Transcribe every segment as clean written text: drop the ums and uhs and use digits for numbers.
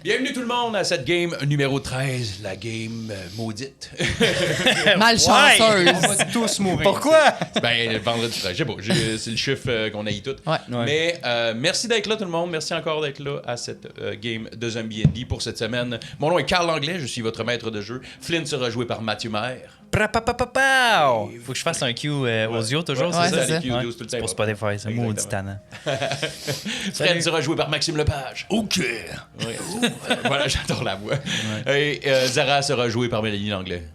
Bienvenue tout le monde à cette game numéro 13, la game maudite. Malchanceuse. On va tous mourir. Pourquoi? Ben, le vendredi 13, je sais pas, c'est le chiffre qu'on haït tout. Ouais. Mais merci d'être là tout le monde, merci encore d'être là à cette game de Zombie Indie pour cette semaine. Mon nom est Carl Langlais, je suis votre maître de jeu. Flynn sera joué par Mathieu Maire. Faut que je fasse un cue audio toujours, Ouais, c'est ça? c'est ça. les Ouais, cues tout le c'est temps. pour Spotify, c'est maudit tannant. Fred sera joué par Maxime Lepage. OK. Voilà, j'adore la voix. Et Zara sera jouée par Mélanie Langlais.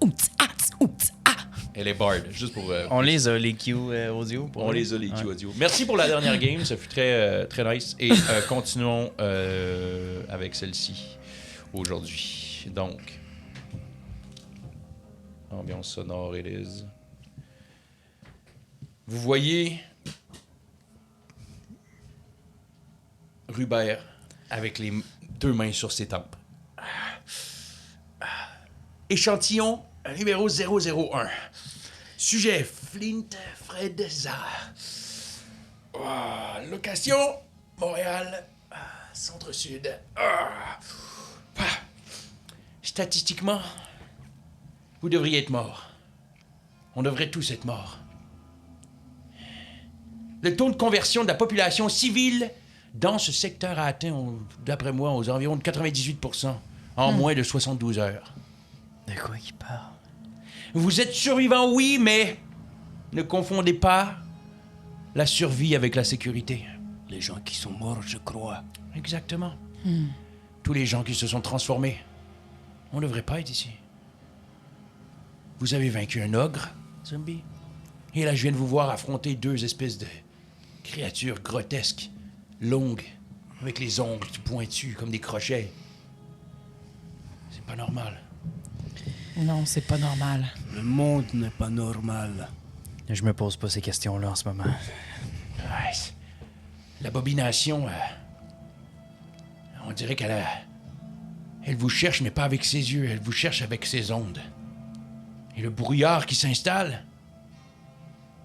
Elle est bard, juste pour... On les a, les cues audio. On les a, les cues audio. Merci pour la dernière game, ça fut très, très nice. Et continuons avec celle-ci aujourd'hui. Donc, ambiance sonore, it is. Vous voyez Rubert avec les deux mains sur ses tempes. Échantillon numéro 001. Sujet Flint Fred Zar. Location Montréal, Centre-Sud. Statistiquement, vous devriez être mort. On devrait tous être morts. Le taux de conversion de la population civile dans ce secteur a atteint, d'après moi, aux environs de 98% en moins de 72 heures. De quoi il parle? Vous êtes survivant, oui, mais ne confondez pas la survie avec la sécurité. Les gens qui sont morts, je crois. Exactement. Tous les gens qui se sont transformés. On ne devrait pas être ici. Vous avez vaincu un ogre, zombie. Et là, je viens de vous voir affronter deux espèces de créatures grotesques, longues, avec les ongles pointus comme des crochets. C'est pas normal. Non, c'est pas normal. Le monde n'est pas normal. Je me pose pas ces questions-là en ce moment. Ouais, l'abomination, on dirait elle vous cherche, mais pas avec ses yeux. Elle vous cherche avec ses ondes. Et le brouillard qui s'installe,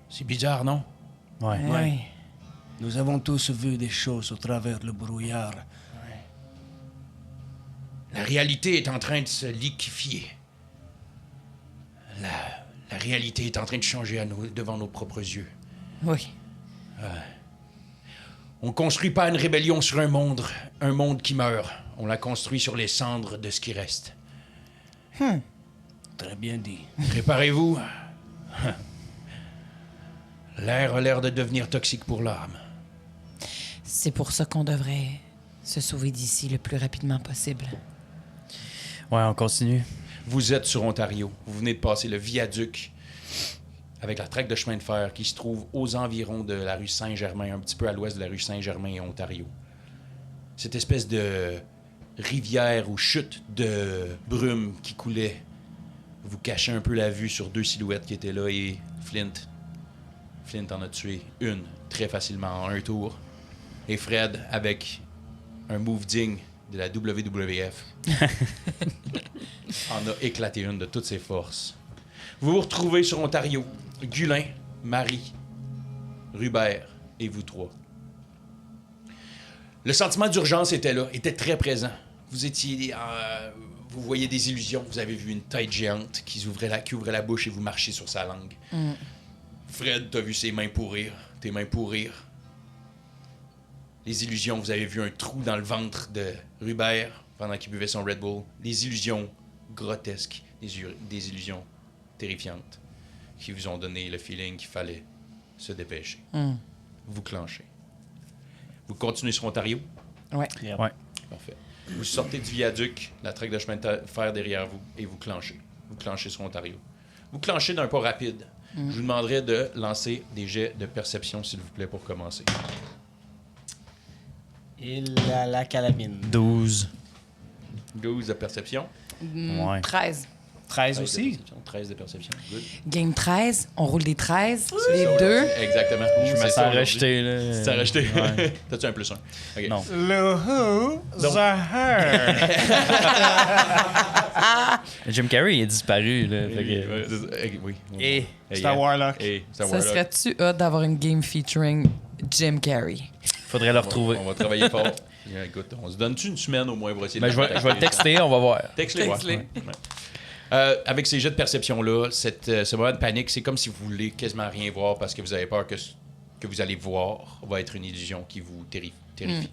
c'est bizarre, non? Ouais. Oui. Nous avons tous vu des choses au travers le brouillard. La réalité est en train de se liquéfier. La réalité est en train de changer devant nos propres yeux. Oui. On construit pas une rébellion sur un monde qui meurt. On la construit sur les cendres de ce qui reste. Très bien dit. Préparez-vous. L'air a l'air de devenir toxique pour l'âme. C'est pour ça qu'on devrait se sauver d'ici le plus rapidement possible. Ouais, on continue. Vous êtes sur Ontario. Vous venez de passer le viaduc avec la traque de chemin de fer qui se trouve aux environs de la rue Saint-Germain, un petit peu à l'ouest de la rue Saint-Germain et Ontario. Cette espèce de rivière ou chute de brume qui coulait vous cachez un peu la vue sur deux silhouettes qui étaient là et Flint en a tué une très facilement en un tour. Et Fred, avec un move digne de la WWF, en a éclaté une de toutes ses forces. Vous vous retrouvez sur Ontario. Gulin, Marie, Rubert et vous trois. Le sentiment d'urgence était là, était très présent. Vous étiez... vous voyez des illusions. Vous avez vu une tête géante qui ouvrait la bouche et vous marchez sur sa langue. Fred, t'as vu ses mains pourrir, tes mains pourrir. Les illusions, vous avez vu un trou dans le ventre de Rubert pendant qu'il buvait son Red Bull. Des illusions grotesques, des illusions terrifiantes qui vous ont donné le feeling qu'il fallait se dépêcher. Vous clanchez. Vous continuez sur Ontario? Ouais. Ouais. Parfait. Vous sortez du viaduc, la traque de chemin de fer derrière vous, et vous clanchez. Vous clanchez sur Ontario. Vous clanchez d'un pas rapide. Je vous demanderai de lancer des jets de perception, s'il vous plaît, pour commencer. Il a la calamine. 12. 12 de perception. Ouais. 13. 13 aussi. 13 de perception. Good. Game 13, on roule des 13, les deux. Exactement. Je me sens rejeté, là. Tu t'es rejeté. Ouais. T'as-tu un plus 1? OK. Non. Le who, the Jim Carrey est disparu, là. Oui. Et c'est un Warlock. C'est un Ça Warlock. serait-tu hot d'avoir une game featuring Jim Carrey? Faudrait le retrouver. On va travailler fort. Écoute, on se donne-tu une semaine au moins pour essayer Ben, de je vais le texter, on va voir. Texte-les. Texte-les. Ouais. Avec ces jets de perception-là, ce moment de panique, c'est comme si vous voulez quasiment rien voir parce que vous avez peur que vous allez voir va être une illusion qui vous terrifie.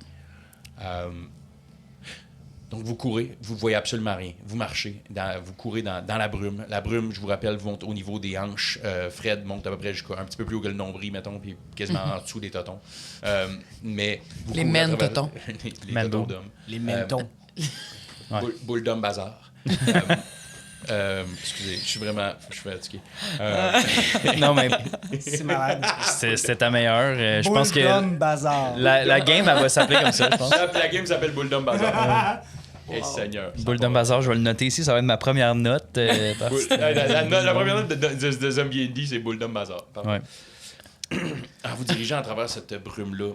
Donc, vous courez, vous voyez absolument rien. Vous marchez, vous courez dans la brume. La brume, je vous rappelle, monte au niveau des hanches. Fred monte à peu près jusqu'à un petit peu plus haut que le nombril, mettons, puis quasiment en dessous des totons. Mais vous Les courez à men travers- totons. les Men totons d'eau. d'hommes. Les mentons. Ouais. Boule d'homme bazar. Excusez, je suis fatigué. Non, mais C'est malade. c'était ta meilleure. Je pense que Bulldown Bazar. la game, elle va s'appeler comme ça, je pense. La game s'appelle Boule d'homme bazar. Eh, Seigneur. Boule d'un bazar, je vais le noter ici, ça va être ma première note. La première note de Zombie Indie, c'est Boule d'homme bazar. Pardon. Ouais. En vous dirigeant à travers cette brume-là,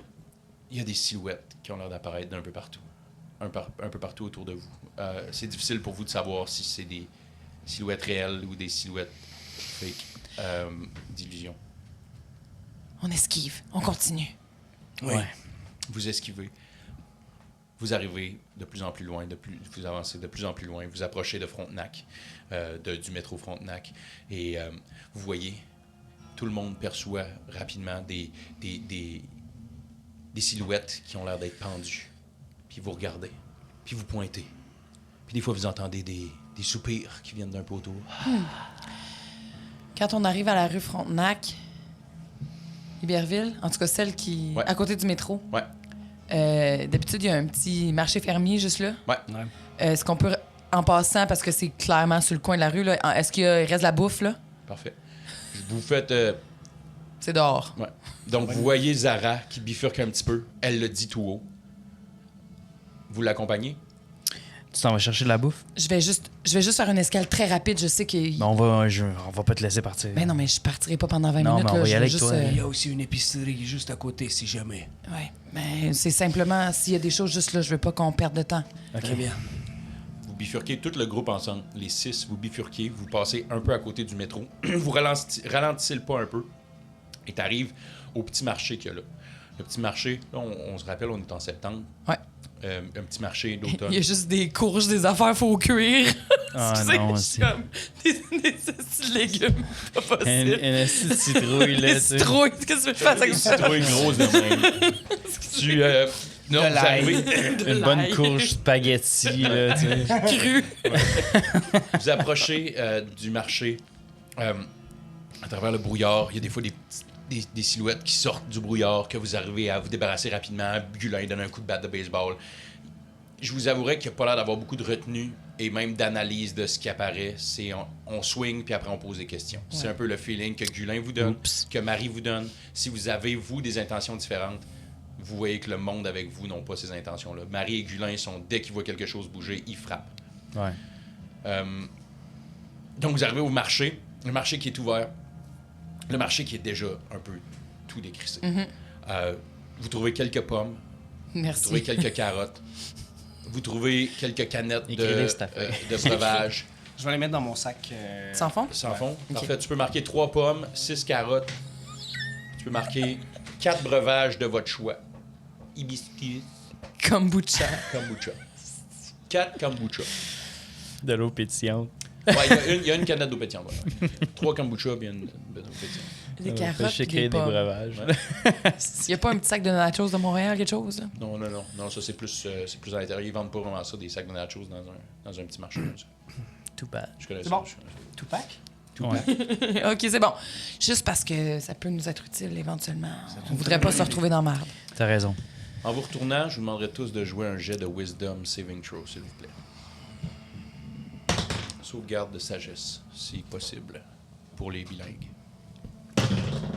il y a des silhouettes qui ont l'air d'apparaître d'un peu partout. Un peu partout autour de vous. C'est difficile pour vous de savoir si c'est des silhouettes réelles ou des silhouettes fake, d'illusion. On esquive. On continue. Oui. Ouais. Vous esquivez. Vous arrivez de plus en plus loin, vous avancez de plus en plus loin, vous approchez de Frontenac, du métro Frontenac, et vous voyez, tout le monde perçoit rapidement des silhouettes qui ont l'air d'être pendues. Puis vous regardez, puis vous pointez. Puis des fois, vous entendez des soupirs qui viennent d'un peu autour. Quand on arrive à la rue Frontenac, Iberville, en tout cas celle qui... Ouais. à côté du métro, Ouais, d'habitude, il y a un petit marché fermier juste là. ouais. Ouais. Est-ce qu'on peut, en passant, parce que c'est clairement sur le coin de la rue, là, est-ce qu'il reste de la bouffe, là? Parfait. Vous faites... C'est dehors. ouais. Donc, vous voyez Zara qui bifurque un petit peu. Elle le dit tout haut. Vous l'accompagnez? Tu t'en vas chercher de la bouffe? Je vais juste faire une escale très rapide. Je sais que... Ben, on va pas te laisser partir. Ben non, mais je partirai pas pendant 20 Non, minutes. mais on là. va y Je aller veux avec juste, toi. Il y a aussi une épicerie juste à côté, si jamais. Ouais. Mais c'est simplement, s'il y a des choses juste là, je veux pas qu'on perde de temps. Très bien. Vous bifurquez tout le groupe ensemble. Les 6, vous bifurquez. Vous passez un peu à côté du métro. Vous ralentissez le pas un peu. Et tu arrives au petit marché qu'il y a là. Le petit marché, là, on se rappelle, on est en septembre. Ouais. Un petit marché Il y d'automne. a juste des courges, des affaires faux cuire. Ah Excusez, non, je suis c'est... comme des petits légumes. Pas possible. Une petite citrouille, là, Des tu sais. citrouilles. Qu'est-ce que tu veux que je fasse avec Une ça? citrouille grosse de même. Non, vous arrivez, Une bonne courge spaghetti, là, tu sais. Cru. vous approchez du marché à travers le brouillard. Il y a des fois des silhouettes qui sortent du brouillard que vous arrivez à vous débarrasser rapidement. Gulin donne un coup de batte de baseball. Je vous avouerai qu'il n'y a pas l'air d'avoir beaucoup de retenue et même d'analyse de ce qui apparaît. C'est on swing puis après on pose des questions. C'est un peu le feeling que Gulin vous donne, Oups. que Marie vous donne. Si vous avez, vous, des intentions différentes, vous voyez que le monde avec vous n'ont pas ces intentions-là. Marie et Gulin sont, dès qu'ils voient quelque chose bouger, ils frappent. Ouais. Donc, vous arrivez au marché, le marché qui est ouvert, le marché qui est déjà un peu tout décrissé. Vous trouvez quelques pommes, vous Merci. trouvez quelques carottes, vous trouvez quelques canettes Écris-les, cette affaire. de breuvage. Je vais les mettre dans mon sac. Sans fond? Sans fond. Ok. Parfait. Tu peux marquer 3 pommes, 6 carottes. Tu peux marquer 4 breuvages de votre choix. Hibiscus, Kombucha. kombucha. 4 kombucha. De l'eau pétillante. Ouais, il y a une canette d'eau pétillante. Voilà. 3 kombucha puis une d'eau pétillante. Des Je carottes sais et créer des des pommes. breuvages. Il y a pas un petit sac de nachos de Montréal, quelque chose? Là? Non, ça c'est plus à l'intérieur. Ils vendent pas vraiment ça, des sacs de nachos dans un petit marché comme ça. Tout bad. Je connais C'est ça. bon. Tupac? Ouais. OK, c'est bon. Juste parce que ça peut nous être utile éventuellement. On voudrait pas se retrouver dans la merde. T'as raison. En vous retournant, je vous demanderai tous de jouer un jet de Wisdom Saving Throw, s'il vous plaît. Sauvegarde de sagesse, si possible, pour les bilingues.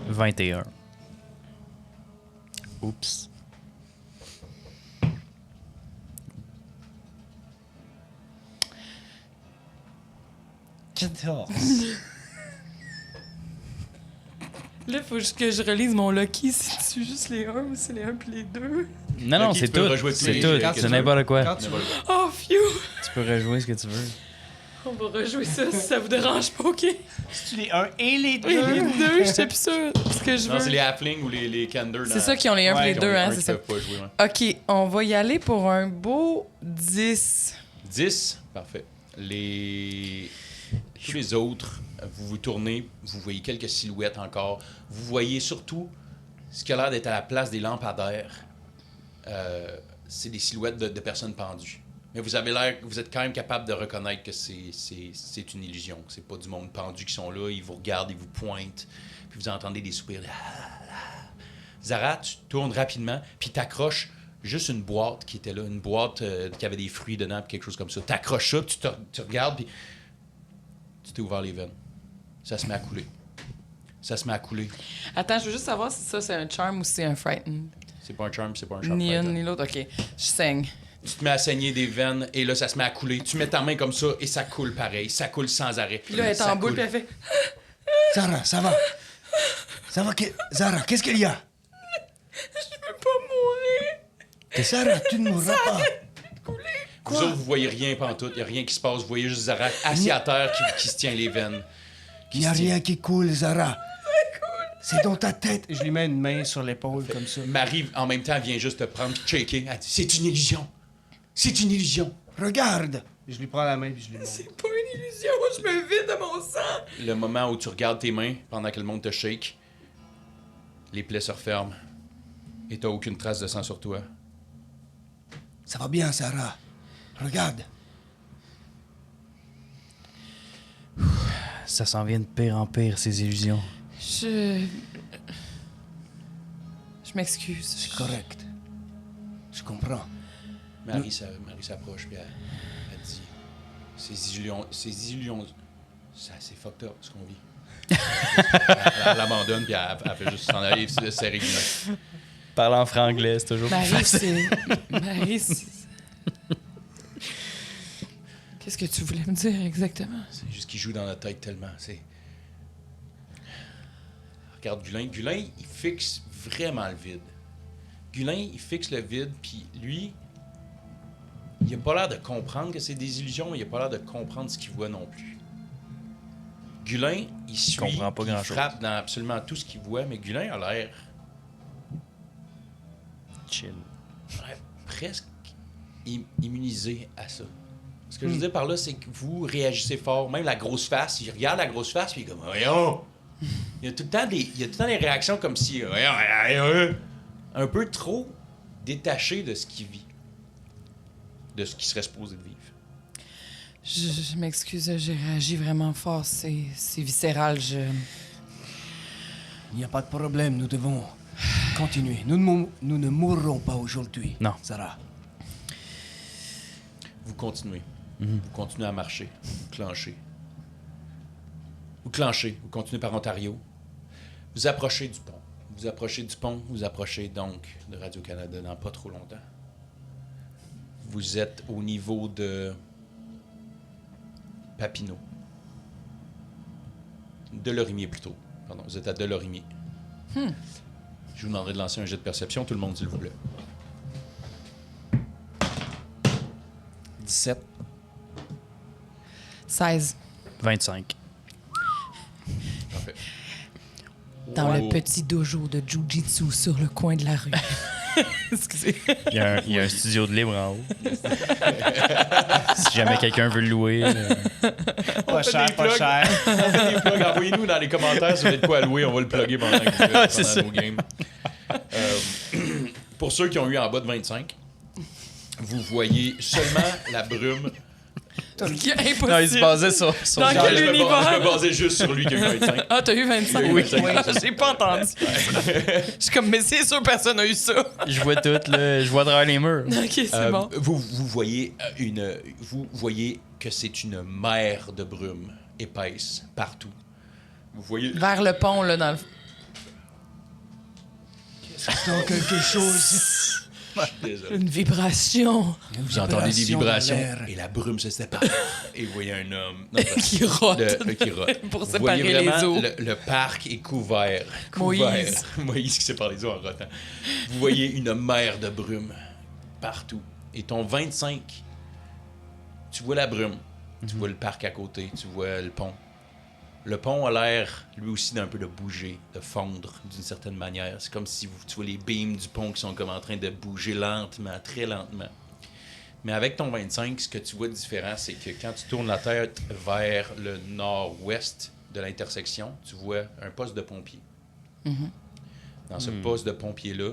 21. Oups. Là, il faut juste que je relise mon Lucky. C'est-tu juste les 1 ou c'est les 1 puis les 2? Non, non, Ok, c'est tu peux tout. rejouer tous C'est les tout. jeux, C'est qu'est-ce que n'importe quoi. Quand tu veux. Oh, phew! Tu peux rejouer ce que tu veux. On va rejouer ça si ça vous dérange pas, OK? C'est-tu les 1 et les 2? Les deux, j'étais plus sûre. Ce que je Non, veux. c'est les halflings ou les Kanders. C'est ça qui ont les 1 et les 2, hein, c'est ça. Pas jouer, ouais. OK, on va y aller pour un beau 10. 10, parfait. Tous les autres, vous vous tournez, vous voyez quelques silhouettes encore. Vous voyez surtout ce qui a l'air d'être à la place des lampadaires. C'est des silhouettes de personnes pendues. Mais vous êtes quand même capable de reconnaître que c'est une illusion. C'est pas du monde pendu qui sont là, ils vous regardent, ils vous pointent, puis vous entendez des soupirs. Zara, tu tournes rapidement, puis t'accroches juste une boîte qui était là, une boîte qui avait des fruits dedans, puis quelque chose comme ça. T'accroches ça, puis tu regardes, puis tu t'es ouvert les veines. Ça se met à couler. Ça se met à couler. Attends, je veux juste savoir si ça, c'est un charm ou si c'est un frightened. C'est pas un charm, c'est pas un charm. Ni une ni l'autre, OK. Je saigne. Tu te mets à saigner des veines, et là, ça se met à couler. Tu mets ta main comme ça, et ça coule pareil. Ça coule sans arrêt. Puis là, elle est Ça en boule, coule. puis elle fait... Zara, ça va? Ça va? Zara, qu'est-ce qu'il y a? Je peux pas mourir. Zara, tu ne mourras pas. Vous autres, vous voyez rien pantoute. Il n'y a rien qui se passe. Vous voyez juste Zara assis à terre qui se tient les veines. Il n'y a rien qui coule, Zara. C'est dans ta tête. Je lui mets une main sur l'épaule comme ça. Marie, en même temps, vient juste te prendre, checker. Elle dit, c'est une illusion. C'est une illusion. Regarde. Je lui prends la main puis je lui montre. C'est pas une illusion, je me vide de mon sang. Le moment où tu regardes tes mains pendant que le monde te shake, les plaies se referment et t'as aucune trace de sang sur toi. Ça va bien, Zara. Regarde. Ça s'en vient de pire en pire, ces illusions. Je m'excuse. C'est correct. Je comprends. Marie s'approche puis elle dit, ces illusions, c'est fucked up ce qu'on vit. Elle l'abandonne puis elle fait juste s'en aller se serrer les mains. Parler en franglais, c'est toujours plus Marie, facile. c'est... Qu'est-ce que tu voulais me dire exactement? C'est juste qu'il joue dans la tête tellement. Regarde Gulin. Gulin, il fixe vraiment le vide. Gulin, il fixe le vide, puis lui, il a pas l'air de comprendre que c'est des illusions, mais il a pas l'air de comprendre ce qu'il voit non plus. Gulin, il suit, comprend pas puis il grand-chose. frappe dans absolument tout ce qu'il voit, mais Gulin a l'air Chill. presque immunisé à ça. Ce que je veux dire par là, c'est que vous réagissez fort. Même la grosse face, il regarde la grosse face, puis il est comme « Voyons! » Il y a tout le temps des réactions comme si « Voyons! » Un peu trop détaché de ce qu'il vit. De ce qu'il serait supposé de vivre. Je m'excuse, j'ai réagi vraiment fort. C'est viscéral, Il n'y a pas de problème, nous devons continuer. Nous ne mourrons pas aujourd'hui. Non. Zara. Vous continuez. Vous continuez à marcher. Vous clenchez. Vous continuez par Ontario. Vous approchez du pont. Vous approchez donc de Radio-Canada dans pas trop longtemps. Vous êtes au niveau de Papineau. Delorimier plutôt. Pardon, vous êtes à Delorimier. Je vous demanderai de lancer un jet de perception, tout le monde, s'il vous plaît. 17. 16. 25. Parfait. Dans Oh. le petit dojo de Jiu-Jitsu sur le coin de la rue. Excusez. Il y a un studio de libre en haut. Si jamais quelqu'un veut le louer. Pas cher, pas cher. Des plugs, envoyez-nous dans les commentaires si vous avez de quoi à louer, on va le plugger pendant C'est ça. nos games. Pour ceux qui ont eu en bas de 25, vous voyez seulement la brume. Impossible. Non, il se basait sur Dans genre, quel Je univers? me basais juste sur lui qui a eu 25. Ah, t'as eu 25? Il a eu Oui, 25. j'ai pas entendu. Je suis comme, mais c'est sûr, personne n'a eu ça. je vois tout, là. Je vois derrière les murs. OK, c'est bon. Vous voyez vous voyez que c'est une mer de brume épaisse partout. Vous voyez Vers le pont, là, dans le... C'est quelque chose. Désolé. Une vibration Vous entendez des vibrations dans l'air. et la brume se sépare. Et vous voyez un homme qui rote. qui rote. Pour Vous séparer voyez vraiment les eaux. Le parc est couvert. Moïse. Moïse qui sépare les eaux en rotant. Vous voyez une mer de brume partout. Et ton 25, tu vois la brume. Tu vois le parc à côté, tu vois le pont. Le pont a l'air, lui aussi, d'un peu de bouger, de fondre d'une certaine manière. C'est comme si tu vois les beams du pont qui sont comme en train de bouger lentement, très lentement. Mais avec ton 25, ce que tu vois de différent, c'est que quand tu tournes la tête vers le nord-ouest de l'intersection, tu vois un poste de pompier. Dans ce poste de pompier-là,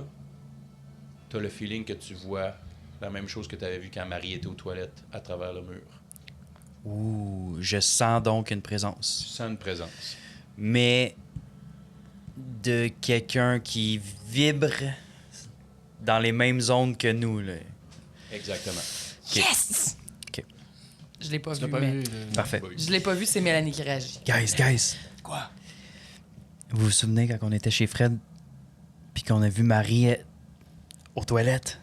tu as le feeling que tu vois la même chose que tu avais vu quand Marie était aux toilettes à travers le mur. Ouh, je sens donc une Tu présence. sens une présence. Mais de quelqu'un qui vibre dans les mêmes zones que nous. Là. Exactement. Yes! OK. Je l'ai pas Tu vu, l'as pas mais... vu? Parfait. Je l'ai pas vu, c'est Mélanie qui réagit. Guys, Quoi? vous vous souvenez quand on était chez Fred puis qu'on a vu Marie aux toilettes?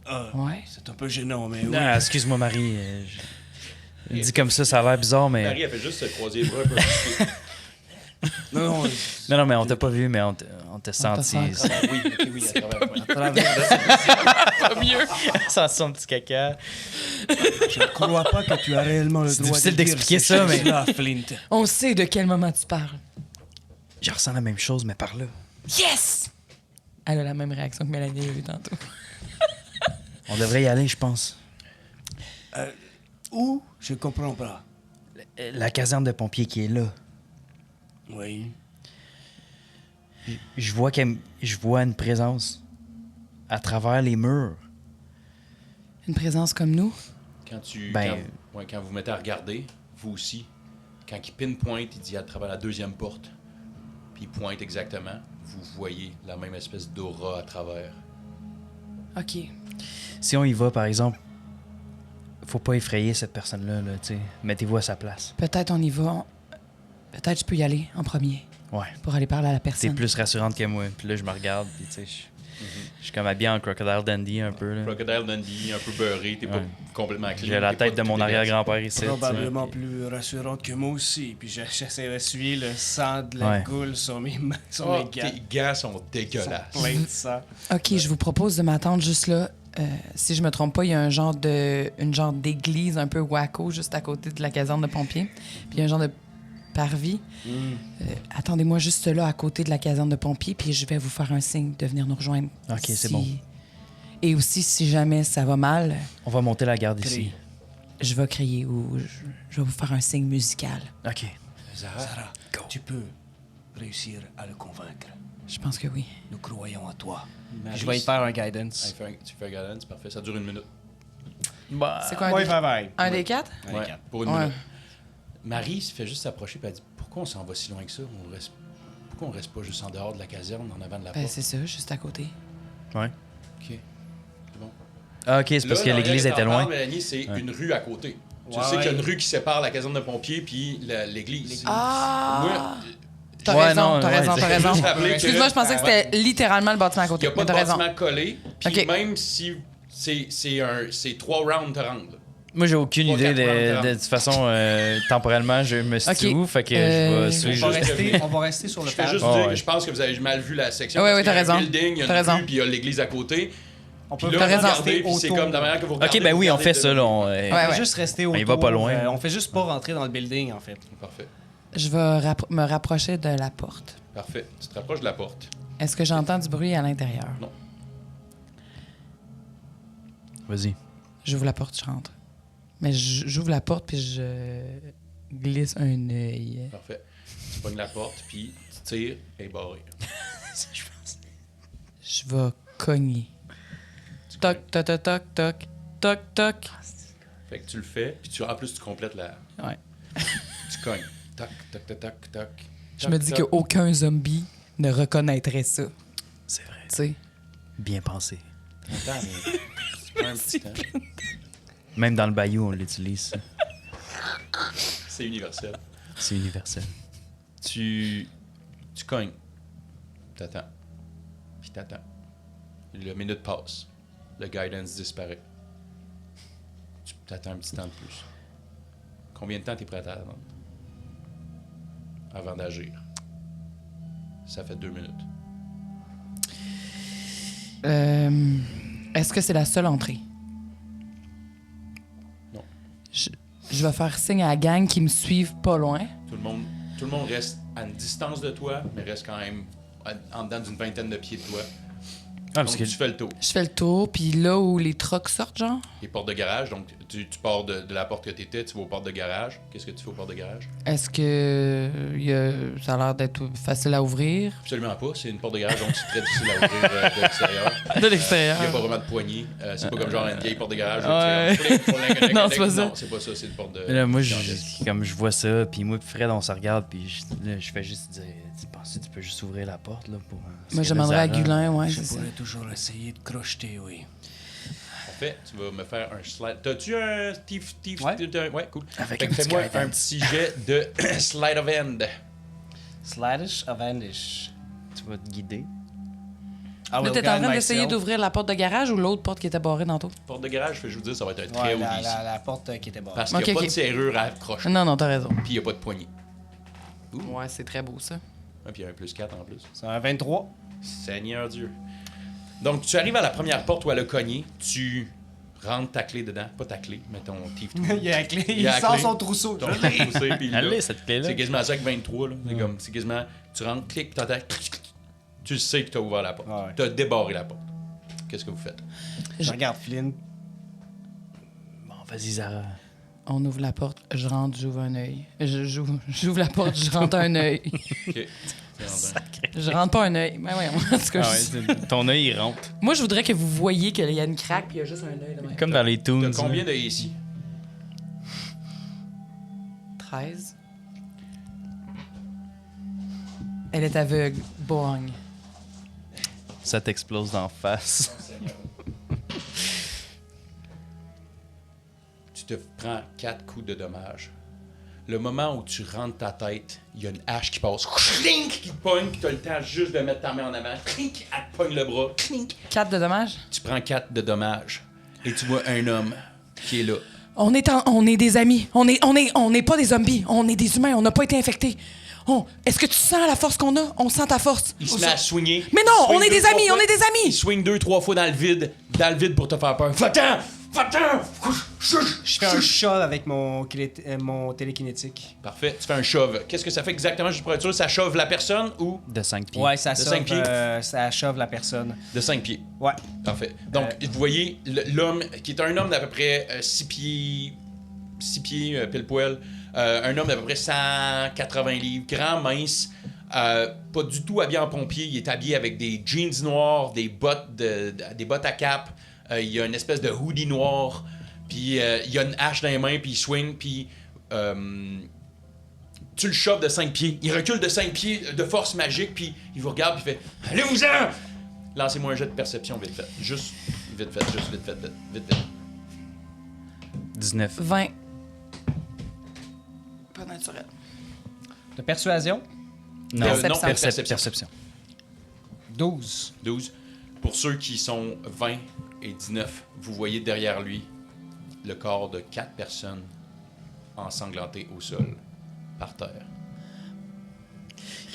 Ah, Ouais. c'est un peu gênant, mais oui. Non, excuse-moi, Marie. Dit comme ça a l'air bizarre, mais... Marie a fait juste se croiser les bras un peu. Non, Non, mais on t'a pas vu, mais on t'a senti. senti. Oui, ok, oui, à travers le point. à travers. Pas mieux. Sans son petit caca. Je ne crois pas que tu as réellement le C'est droit difficile de dire d'expliquer ces ça, mais- choses-là, Flint. On sait de quel moment tu parles. Je ressens la même chose, mais par là. Yes! Elle a la même réaction que Mélanie a eu tantôt. On devrait y aller, je pense. Où? Je comprends pas. La caserne de pompiers qui est là. Oui. Je vois une présence à travers les murs. Une présence comme nous. Quand vous mettez à regarder, vous aussi, quand il pinpoint, il dit à travers la deuxième porte, puis il pointe exactement, vous voyez la même espèce d'aura à travers. OK. Si on y va, par exemple, faut pas effrayer cette personne-là, là, tu sais. Mettez-vous à sa place. Peut-être on y va. Peut-être je peux y aller en premier Ouais. pour aller parler à la T'es personne. plus rassurante que moi. Puis là, je me regarde, puis tu sais, je suis comme habillé en Crocodile Dundee un peu, là. Crocodile Dundee, un peu beurré, t'es pas Ouais. complètement clean. J'ai la t'es pas tête de tout mon dégueulasse. arrière-grand-père ici. Probablement tu sais, plus rassurante que moi aussi. Puis j'essaie d'essuyer le sang de la Ouais. goule sur mes mains, sur Oh, mes gants. tes gants sont Ils sont dégueulasses. pleins de sang. OK, je vous propose de m'attendre juste là. Si je me trompe pas, il y a une genre d'église un peu wacko juste à côté de la caserne de pompiers. Puis il y a un genre de parvis. Attendez-moi juste là à côté de la caserne de pompiers, puis je vais vous faire un signe de venir nous rejoindre. OK, c'est bon. Et aussi, si jamais ça va mal, On va monter la garde ici. je vais crier ou je vais vous faire un signe musical. OK. Sarah, tu peux réussir à le convaincre. Je pense que oui. Nous croyons en toi. Marie, Je vais y faire un guidance. tu fais un guidance, parfait, ça dure 1 minute. C'est quoi un Ouais, des... bye. Un des quatre? Ouais, pour 1 Ouais. minute. Marie se fait juste s'approcher et elle dit pourquoi on s'en va si loin que ça? Pourquoi on reste pas juste en dehors de la caserne, en avant de la Ben, porte? c'est ça, juste à côté. Ouais. OK. C'est bon. Ah, OK, c'est parce que Là, l'église l'endroit était que t'en loin. parles, Mélanie, c'est une rue à côté. Tu Ouais, sais qu'il y a ouais. une rue qui sépare la caserne de pompiers puis l'église. Ah! Moi, T'as Ouais, raison, non, t'as ouais, raison, c'est t'as raison. juste rappeler que- Excuse-moi, je pensais que c'était littéralement le bâtiment à il n'y côté. a pas Mais de t'as raison. bâtiment collé, puis OK. même si c'est 3 rounds te rendre. là. Moi, j'ai aucune Trois, idée quatre de toute façon, temporellement, je me situe OK. où, fait que je Euh, vais suivre On va, juste. rester, on va rester sur le Je fais pad. juste Oh, dire ouais. que je pense que vous avez mal vu la section. Ouais, parce ouais, qu'il y a t'as un raison. building, il y a T'as une raison. rue, puis il y a l'église à côté. On Puis peut là, T'as vous raison. regardez, puis c'est comme de la manière que vous regardez. OK, ben oui, vous on fait regardez ça, de- là. On Ouais, va ouais. juste rester il autour. va pas loin. On fait juste pas rentrer dans le building, en fait. Parfait. Je vais me rapprocher de la porte. Parfait. Tu te rapproches de la porte. Est-ce que j'entends du bruit à l'intérieur? Non. Vas-y. J'ouvre la porte, je rentre. Mais j'ouvre la porte, puis je glisse un œil. Parfait. Tu pognes la porte, puis tu tires et barré. Je vais cogner. Toc, toc, toc, toc, toc, toc, toc. Fait que tu le fais, puis en plus, tu complètes la... Ouais. Tu cognes. Toc, toc, toc, toc, toc. Je me dis qu'aucun zombie ne reconnaîtrait ça. C'est vrai. Tu sais. Bien pensé. Attends, mais... tu prends un petit temps. Même dans le bayou, on l'utilise. Ça. C'est universel. C'est universel. Tu cognes. T'attends. Puis t'attends. Le minute passe. Le guidance disparaît. Tu t'attends un petit temps de plus. Combien de temps t'es prêt à attendre? Avant d'agir. Ça fait 2 minutes. Est-ce que c'est la seule entrée? Non. je vais faire signe à la gang qui me suivent pas loin. Tout le monde reste à une distance de toi, mais reste quand même en dedans d'une vingtaine de pieds de toi. Ah, Donc, tu fais le tour. Je fais le tour, puis là où les trucks sortent, genre, Les portes de garage, donc tu pars de la porte que t'étais, tu vas aux portes de garage. Qu'est-ce que tu fais aux portes de garage? est-ce que ça a l'air d'être facile à ouvrir? Absolument pas. C'est une porte de garage, donc c'est très difficile à ouvrir de l'extérieur. De l'extérieur. Il n'y a pas vraiment de poignée. C'est pas comme genre une vieille porte de garage. Ouais. Non, c'est pas ça. Non, c'est pas ça. C'est une porte de... Là, moi, gigantesque. comme je vois ça, puis moi, puis Fred, on se regarde, puis je fais juste dire, tu penses que tu peux juste ouvrir la porte, là, pour... Moi, je demanderais à Gulin, ouais, Je c'est ça. pourrais toujours essayer de crocheter, oui. En fait, tu vas me faire un slide. T'as-tu un thief? Ouais, cool. Avec Fait un que petit fais-moi guidance. un petit jet de slide of hand. Sladish of Andish. Tu vas te guider. Ah Là, t'es en train d'essayer d'ouvrir la porte de garage ou l'autre porte qui était barrée tantôt? Porte de garage, je vous dire, ça va être un très haut Ouais, DC. la porte qui était barrée. Parce qu'il n'y a Ok, pas ok. de serrure à accrocher. Non, non, t'as raison. Puis il n'y a pas de poignée. Ouais, c'est très beau, ça. Ah, puis il y a un plus 4 en plus. C'est un 23. Seigneur Dieu. Donc, tu arrives à la première porte où elle a cogné. Tu rentres ta clé dedans. Pas ta clé, mais ton thief. Il y a la clé. Il y Il a la sort clé. son trousseau. Ton trousseau, puis là, Allez, cette clé-là. c'est quasiment ça avec 23. Là. C'est quasiment... Tu rentres, clic, t'entends... Tu sais que tu as ouvert la porte. Ouais. Tu as débarré la porte. Qu'est-ce que vous faites? Je regarde Flynn. Bon, vas-y, Zara. On ouvre la porte, je rentre, j'ouvre un œil. J'ouvre la porte, je rentre un œil. OK. Je rentre pas un œil. Mais ouais, en tout cas, Ah ouais, ton œil, il rentre. moi, je voudrais que vous voyiez qu'il y a une craque puis il y a juste un œil de même. Comme dans les Toons. T'as combien de ici? 13. Elle est aveugle. Boing. Ça t'explose d'en face. Tu te prends 4 coups de dommage. Le moment où tu rentres ta tête, il y a une hache qui passe, clink, qui te pogne, puis tu as le temps juste de mettre ta main en avant, clink, elle te pogne le bras, clink. 4 de dommages? Tu prends 4 de dommage et tu vois un homme qui est là. On est des amis. On n'est pas des zombies. On est des humains. On n'a pas été infectés. Est-ce que tu sens la force qu'on a? On sent ta force. Il se met à swinguer. Mais non, Il swing on est deux, des trois amis, fois. on est des amis. Il swing 2-3 fois dans le vide pour te faire peur. Va-t'en! Je fais un shove avec mon télékinétique. Parfait, tu fais un shove. Qu'est-ce que ça fait exactement, juste pour être sûr? Ça shove la personne ou De 5 pieds. Ouais, ça De 5 pieds. ça shove la personne. de 5 pieds? Ouais. Parfait. Donc, vous voyez l'homme, qui est un homme d'à peu près 6 pieds, pile poil, un homme d'à peu près 180 livres, grand, mince, pas du tout habillé en pompier, il est habillé avec des jeans noirs, des bottes à cap, il y a une espèce de hoodie noir, puis il y a une hache dans les mains, puis il swing, puis tu le chopes de 5 pieds. Il recule de 5 pieds de force magique, puis il vous regarde, puis il fait « Allez-vous-en! » Lancez-moi un jet de perception vite fait. Juste vite fait. 19. 20. Pas naturel. De persuasion, Non, Perception. Perception. 12. 12. Pour ceux qui sont 20 et 19, vous voyez derrière lui le corps de 4 personnes ensanglantées au sol, par terre.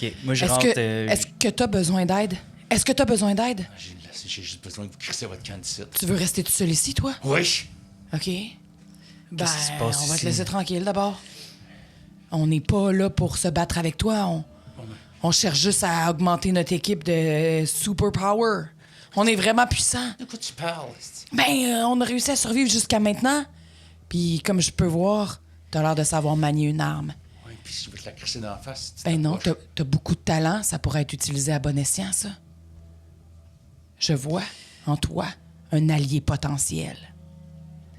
OK, moi, je Est-ce rentre... que t'as besoin d'aide? Est-ce que t'as besoin d'aide? J'ai juste besoin de vous crisser votre camp d'ici. Tu veux rester tout seul ici, toi? Oui! OK. Ben, Qu'est-ce qui se passe on va te ici? laisser tranquille d'abord. On n'est pas là pour se battre avec toi. On cherche juste à augmenter notre équipe de superpower. On est vraiment puissant. De quoi tu parles? Ben, on a réussi à survivre jusqu'à maintenant. Puis, comme je peux voir, t'as l'air de savoir manier une arme. Oui, puis je vais te la crisser dans la face. Si tu Ben non, t'approches. t'as beaucoup de talent. Ça pourrait être utilisé à bon escient, ça. Je vois en toi un allié potentiel.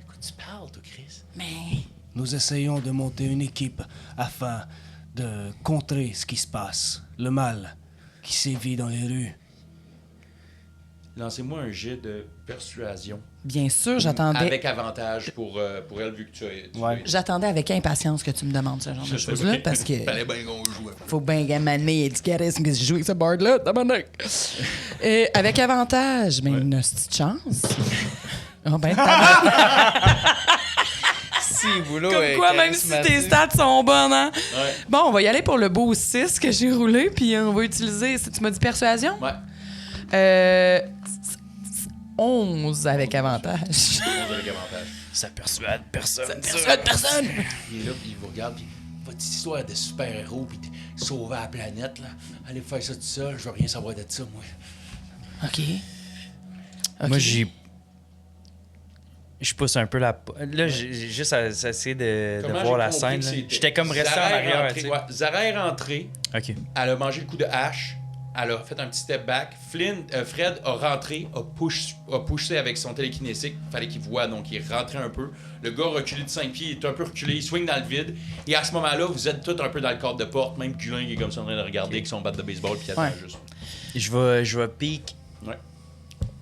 De quoi tu parles, toi, Chris? Mais... Nous essayons de monter une équipe afin de contrer ce qui se passe, le mal qui sévit dans les rues. Lancez-moi un jet de persuasion. Bien sûr, j'attendais... Avec avantage pour elle, vu que tu as... Ouais. J'attendais avec impatience que tu me demandes ce genre de choses-là, parce que Fallait bien qu'on joue. faut bien gamaner et du charisme que je joue avec ce board-là, tabarnak. Avec avantage, mais une petite chance. Oh ben, tabarnak. Si, boulot Comme quoi, même si tes stats sont bonnes, hein? Ouais. Bon, on va y aller pour le beau 6 que j'ai roulé, puis on va utiliser... Tu m'as dit persuasion? Ouais. 11 avec avantage. 11 avec avantage. Ça persuade personne. Ça ne persuade personne! Il est là, puis il vous regarde, puis votre histoire de super-héros, puis de sauver la planète, là. Allez faire ça tout seul, je veux rien savoir de ça, moi. OK. Moi, je pousse un peu la... Là, j'ai juste à essayer de voir la scène. Là. J'étais comme resté en arrière. Tu sais. Zara est rentrée, OK. elle a mangé le coup de hache, elle a fait un petit step back. Fred a rentré, a poussé avec son télékinésique. Fallait qu'il voie, donc il est rentré un peu. Le gars a reculé de 5 pieds, il est un peu reculé, il swing dans le vide. Et à ce moment-là, vous êtes tous un peu dans le cadre de porte. Même Gulin qui est comme ça en train de regarder avec son bat de baseball puis il attend juste. Je vais peek. Ouais.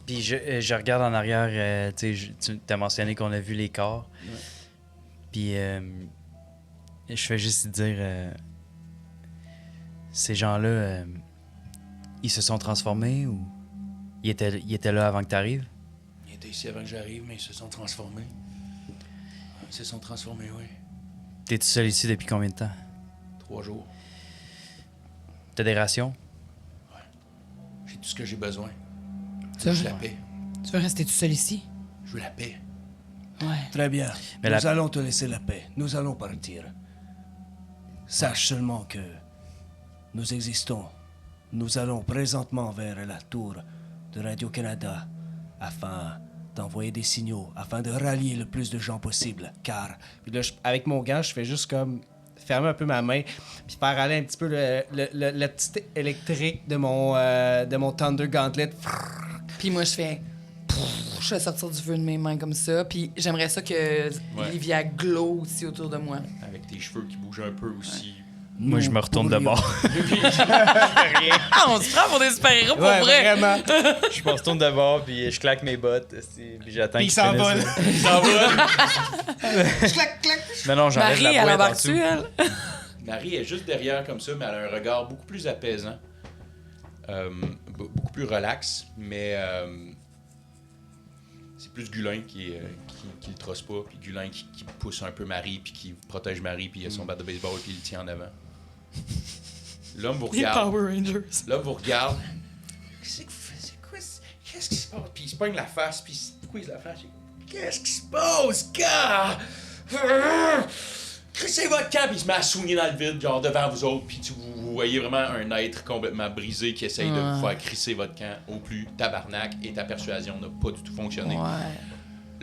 Puis je regarde en arrière. Tu as mentionné qu'on a vu les corps. Ouais. Puis je fais juste dire... ces gens-là... ils se sont transformés ou ils étaient là avant que tu arrives? Ils étaient ici avant que j'arrive, mais ils se sont transformés. Ils se sont transformés, oui. T'es-tu seul ici depuis combien de temps? 3 jours. T'as des rations? J'ai tout ce que j'ai besoin. Tu veux, Je veux la paix. tu veux rester tout seul ici? Je veux la paix. Ouais. Très bien. Mais Nous allons te laisser la paix. Nous allons partir. Sache seulement que nous existons. Nous allons présentement vers la tour de Radio-Canada afin d'envoyer des signaux, afin de rallier le plus de gens possible. Car, Puis là, avec mon gant, je fais juste comme fermer un peu ma main, puis faire aller un petit peu le petit électrique de mon Thunder Gauntlet. Puis moi, je fais sortir du feu de mes mains comme ça. Puis j'aimerais ça que Livia glow aussi autour de moi. Avec tes cheveux qui bougent un peu aussi. Moi, je me retourne de bord. Ah, on se prend pour des super-héros pour Ouais, vrai! vraiment. Je me retourne de bord, puis je claque mes bottes. Puis j'attends Puis il qu'ils s'envole. finissent. Il s'envole. Clac, clac. Non, j'enlève Marie, la elle boîte en embarque-tu, dessous. elle? Marie est juste derrière comme ça, mais elle a un regard beaucoup plus apaisant. Beaucoup plus relax, mais c'est plus Gulin qui le trosse pas, puis Gulin qui pousse un peu Marie, puis qui protège Marie, puis il a son bat de baseball, puis il le tient en avant. L'homme vous Les regarde. Power Rangers. L'homme vous regarde. Qu'est-ce qui se passe? Puis il se pogne la face, puis il squeeze la face. Qu'est-ce qui se passe, gars? Crissez votre camp, puis il se met à soigner dans le vide, genre devant vous autres, puis vous voyez vraiment un être complètement brisé qui essaye de vous faire crisser votre camp au plus tabarnak, et ta persuasion n'a pas du tout fonctionné.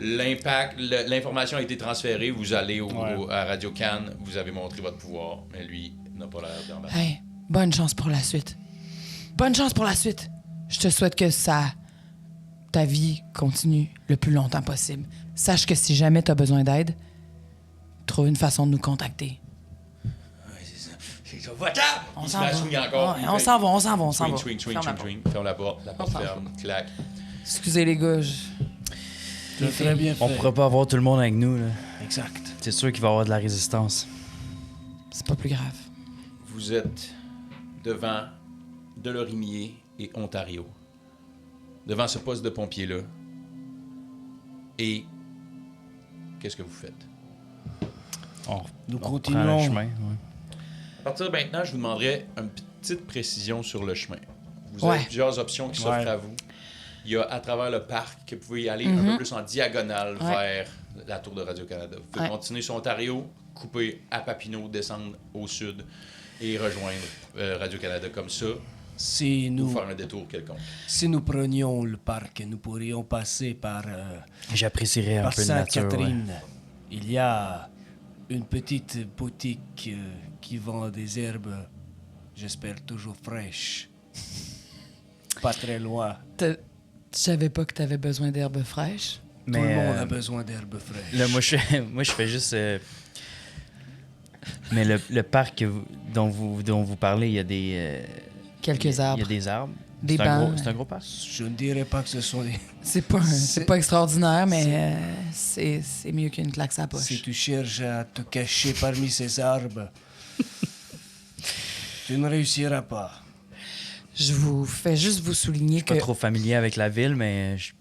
L'information a été transférée, vous allez à Radio Cannes, vous avez montré votre pouvoir, mais lui n'a pas l'air d'embarquer. Hey, bonne chance pour la suite. Bonne chance pour la suite. Je te souhaite que ta vie continue le plus longtemps possible. Sache que si jamais tu as besoin d'aide, trouve une façon de nous contacter. Ouais, c'est ça. C'est ça. Va-t'en! On Il se s'en met à va. swinguer encore. Ouais, on s'en va. Swing. Ferme la Ferme la porte. La porte s'en va. ferme. Clac. Excusez les gars, tu as très bien fait. On pourra pas avoir tout le monde avec nous, là. Exact. C'est sûr qu'il va y avoir de la résistance. c'est pas plus grave. Vous êtes devant Delorimier et Ontario. Devant ce poste de pompier-là. Et qu'est-ce que vous faites? Nous On reprend continuons. le chemin. Ouais. À partir de maintenant, je vous demanderai une petite précision sur le chemin. Vous Ouais. avez plusieurs options qui s'offrent à vous. Il y a à travers le parc que vous pouvez y aller un peu plus en diagonale vers la tour de Radio-Canada. Vous pouvez continuer sur Ontario, couper à Papineau, descendre au sud et rejoindre Radio-Canada comme ça, Si ou nous, faire un détour quelconque. si nous prenions le parc, nous pourrions passer par J'apprécierais un par peu de nature. Ouais. Sainte-Catherine. Il y a une petite boutique qui vend des herbes, j'espère toujours fraîches. Pas très loin. Je savais pas que t'avais besoin d'herbes fraîches. Tout le monde a besoin d'herbes fraîches. Là, moi, je fais juste... Mais le parc dont vous parlez, il y a des... Quelques arbres. Il y a des arbres. Des C'est un bancs. c'est un gros parc? Je ne dirais pas que ce sont des... C'est pas extraordinaire, mais c'est mieux qu'une claque à poche. Si tu cherches à te cacher parmi ces arbres, tu ne réussiras pas. Je vous fais juste vous souligner que... Pas trop familier avec la ville, mais je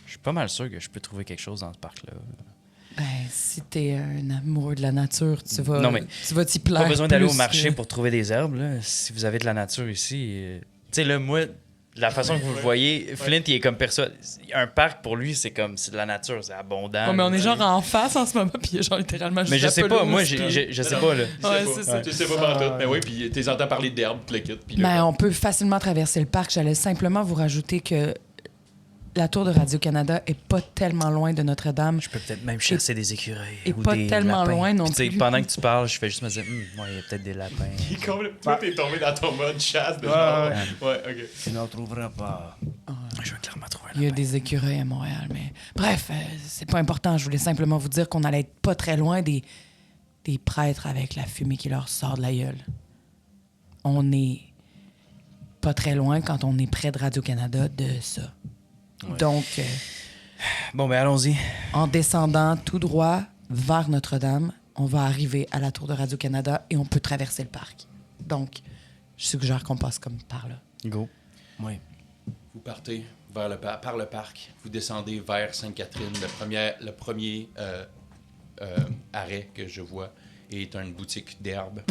suis pas mal sûr que je peux trouver quelque chose dans ce parc-là. Ben, si t'es un amoureux de la nature, tu vas Non, mais tu vas t'y plaire. Pas besoin d'aller au plus marché que- pour trouver des herbes. Là. Si vous avez de la nature ici... Tu sais, là, moi, la façon que vous le voyez, Flint, il est comme persuadé. Un parc, pour lui, c'est comme... C'est de la nature, c'est abondant. Ouais, mais on est genre en face en ce moment, puis il y a genre littéralement juste Mais je la sais pas, pelouse, moi, puis- je sais pas, là. Ouais, c'est ça. Tu sais pas partout. Mais oui, puis tu entends parler d'herbe, tout le kit. Puis là, Ben, on peut facilement traverser le parc. J'allais simplement vous rajouter que la tour de Radio-Canada est pas tellement loin de Notre-Dame. Je peux peut-être même chasser des écureuils. et ou pas des tellement lapins. loin non Puis, tu sais, plus. pendant que tu parles, je fais juste me dire, ouais, il y a peut-être des lapins. il est complètement... Toi, t'es tombé dans ton mode chasse de Ouais, genre. ouais. Ouais, OK. Tu n'en trouveras pas. Je vais clairement trouver un Il y a lapin. des écureuils à Montréal, mais... Bref, c'est pas important. Je voulais simplement vous dire qu'on allait être pas très loin des prêtres avec la fumée qui leur sort de la gueule. On est pas très loin quand on est près de Radio-Canada de ça. Ouais. Donc, Bon, ben allons-y. en descendant tout droit vers Notre-Dame, on va arriver à la tour de Radio-Canada et on peut traverser le parc. Donc, je suggère qu'on passe comme par là. Go. Oui. Vous partez vers par le parc. Vous descendez vers Sainte-Catherine. Le premier arrêt que je vois est une boutique d'herbe.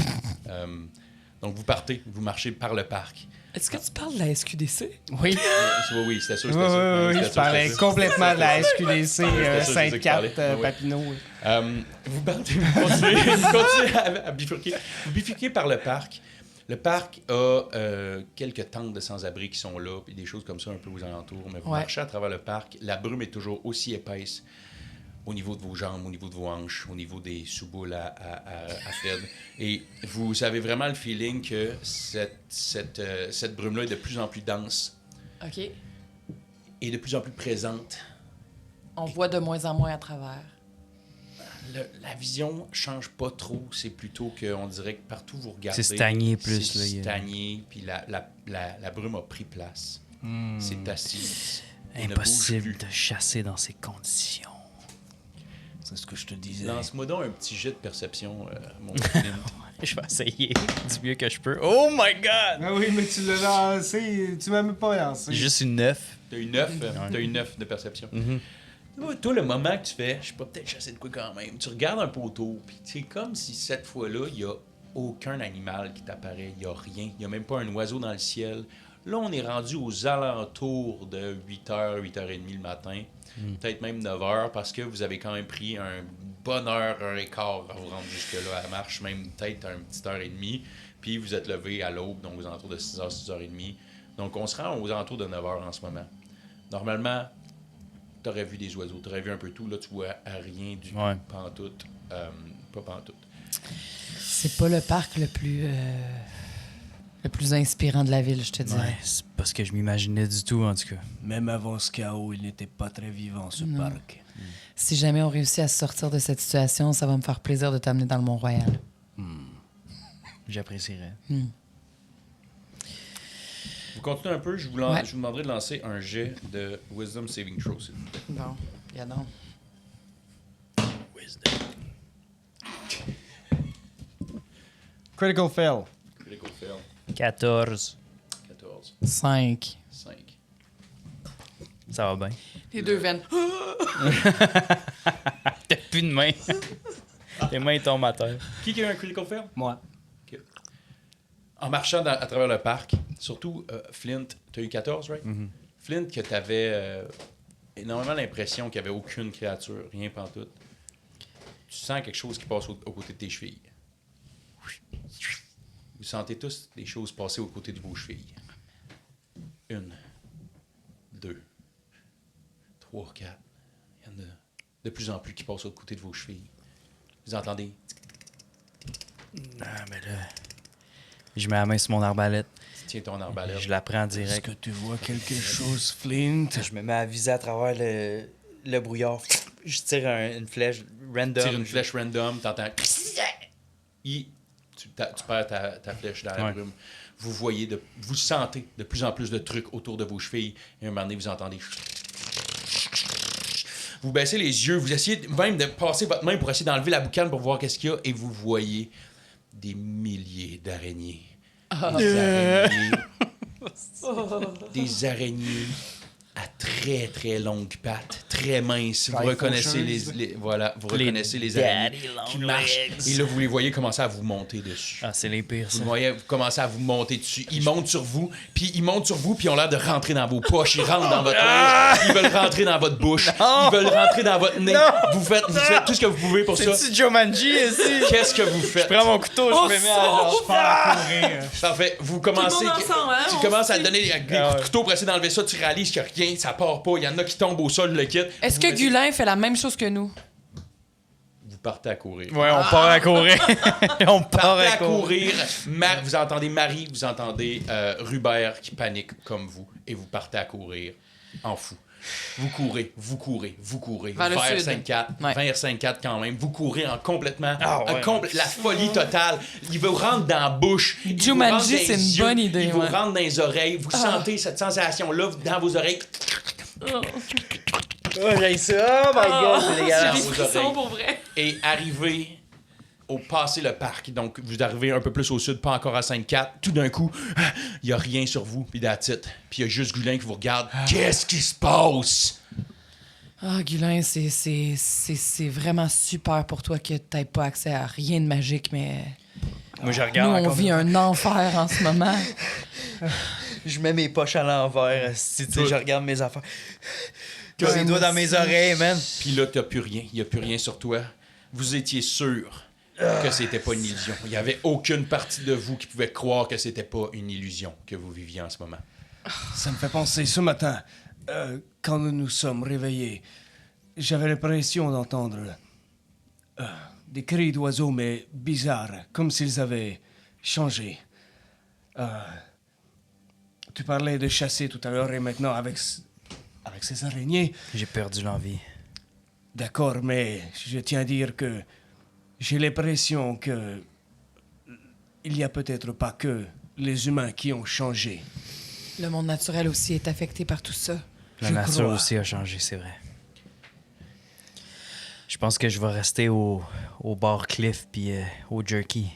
Donc, vous partez, vous marchez par le parc. Est-ce que tu parles de la SQDC? Oui. Oui, c'était sûr. Oui, C'était sûr. oui, C'était je sûr, parlais c'était sûr. complètement de la SQDC c'est ça que Sainte-Cat, je parlais. Oui. Papineau. Vous partez, vous continuez à bifurquer. Vous bifurquez par le parc. Le parc a quelques tentes de sans-abri qui sont là, puis des choses comme ça un peu aux alentours. Mais vous Ouais. marchez à travers le parc. La brume est toujours aussi épaisse au niveau de vos jambes, au niveau de vos hanches, au niveau des sous-boules à Fred. Et vous avez vraiment le feeling que cette brume-là est de plus en plus dense OK. et de plus en plus présente. On voit de moins en moins à travers. La vision change pas trop. C'est plutôt qu'on dirait que partout vous regardez... C'est stagné plus, C'est là, il y a- stagné, puis la brume a pris place. C'est assis. On ne bouge Impossible plus. de chasser dans ces conditions. C'est ce que je te disais. Lance-moi donc un petit jet de perception, mon Flint. Je vais essayer du mieux que je peux. Oh my god! Ah oui, mais tu l'as lancé. Tu m'as même pas lancé. Juste une 9. T'as eu 9 de perception. Toi, le moment que tu fais, je peux peut-être chasser de quoi quand même. Tu regardes un peu autour, puis c'est comme si cette fois-là, il n'y a aucun animal qui t'apparaît. Il n'y a rien. Il n'y a même pas un oiseau dans le ciel. Là, on est rendu aux alentours de 8h, 8h30 le matin. Peut-être même 9h, parce que vous avez quand même pris un bonne heure et quart à vous rendre jusque-là à la marche, même peut-être une petite heure et demie. Puis vous êtes levé à l'aube, donc aux alentours de 6h, 6h30. Donc on se rend aux alentours de 9h en ce moment. Normalement, tu aurais vu des oiseaux, tu aurais vu un peu tout. Là, tu vois rien du tout, Ouais. pantoute. Pas pantoute. C'est pas le parc le plus inspirant de la ville, je te dirais. Ouais, c'est pas ce que je m'imaginais du tout, en tout cas. Même avant ce chaos, il n'était pas très vivant, ce Non. parc. Si jamais on réussit à se sortir de cette situation, ça va me faire plaisir de t'amener dans le Mont-Royal. J'apprécierais. Vous continuez un peu, je vous demanderai de lancer un jet de Wisdom Saving Throw, s'il vous plaît. Bon, y'a donc. Wisdom. Critical fail. Critical fail. 14. 14. 5. 5. Ça va bien. Les deux veines. T'as plus de main. Tes mains tombent à terre. Qui a eu un critical fail? Moi. Ok. En marchant à travers le parc, surtout Flint, tu as eu 14, right? Flint, que tu avais énormément l'impression qu'il n'y avait aucune créature, rien pantoute. Tu sens quelque chose qui passe aux côtés de tes chevilles. Vous sentez tous des choses passer aux côtés de vos chevilles. 1, 2, 3, 4. Il y en a de plus en plus qui passent aux côtés de vos chevilles. Vous entendez? Ah, mais là. Je mets la main sur mon arbalète. Tu tiens ton arbalète. Je la prends Est-ce direct. que tu vois quelque chose, Flint? Je me mets à viser à travers le brouillard. Je tire une flèche random. Tire une flèche random, t'entends... Et tu perds ta flèche dans la Ouais. brume. Vous sentez de plus en plus de trucs autour de vos chevilles. Et à un moment donné, vous entendez... Vous baissez les yeux, vous essayez même de passer votre main pour essayer d'enlever la boucane pour voir qu'est-ce qu'il y a, et vous voyez des milliers d'araignées. Des araignées à très, très longues pattes, très minces. Vous Très reconnaissez faucheuse. vous reconnaissez les araignées qui marchent. Et là, vous les voyez commencer à vous monter dessus. Ah, c'est les pires, Vous ça. voyez, vous commencez à vous monter dessus. Ils montent sur vous, puis ils ont l'air de rentrer dans vos poches. Ils rentrent dans votre linge. Ils veulent rentrer dans votre bouche. Ils veulent rentrer dans votre nez. Vous faites tout ce que vous pouvez pour ça. C'est-tu Jumanji, ici? Qu'est-ce que vous faites? Je prends mon couteau, je me mets à genre... Je pars à courir. Parfait. Vous commencez. Tout le monde ensemble, hein? Tu On commences à se donner des coups de couteau pour essayer d'enlever ça. Tu réalises qu'il n'y a rien, ça part pas. Il y en a qui tombent au sol, le kit. Est-ce que Gulin fait la même chose que nous? Vous partez à courir. Ouais, on part à courir. On part Partez à à courir. courir. Vous entendez Marie, vous entendez Rubert qui panique comme vous. Et vous partez à courir en fou. Vous courez. Vers le sud. 5-4. Ouais. Vers 5-4 quand même. Vous courez en complètement. Ah ouais. La folie totale. Il vous rentre dans la bouche. Il vous Jumanji, rentre dans c'est les une yeux, bonne idée, Il vous ouais. rentre dans les oreilles. Vous sentez cette sensation-là dans vos oreilles. Oh, j'ai ça. Oh my god, c'est J'ai dégueulasse. des vos frissons oreilles. pour vrai. Et arrivé au passer le parc, donc vous arrivez un peu plus au sud, pas encore à 5-4, tout d'un coup, il n'y a rien sur vous, puis that's it. Puis il y a juste Gulin qui vous regarde. Qu'est-ce qui se passe? Ah, Gulin, c'est vraiment super pour toi que t'aies pas accès à rien de magique, mais Moi, je nous, regarde on encore. vit un enfer en ce moment. Je mets mes poches à l'envers. Si tu sais, Tout. je regarde mes affaires. Que les doigts dans mes oreilles, man. Puis là, t'as plus rien. Il n'y a plus rien sur toi. Vous étiez sûr que c'était pas une illusion. Il n'y avait aucune partie de vous qui pouvait croire que c'était pas une illusion que vous viviez en ce moment. Ça me fait penser, ce matin, quand nous nous sommes réveillés, j'avais l'impression d'entendre des cris d'oiseaux, mais bizarres, comme s'ils avaient changé. Tu parlais de chasser tout à l'heure et maintenant avec ces araignées. J'ai perdu l'envie. D'accord, mais je tiens à dire que j'ai l'impression que il n'y a peut-être pas que les humains qui ont changé. Le monde naturel aussi est affecté par tout ça. La Je nature crois. aussi a changé, c'est vrai. Je pense que je vais rester au bar Cliff puis au jerky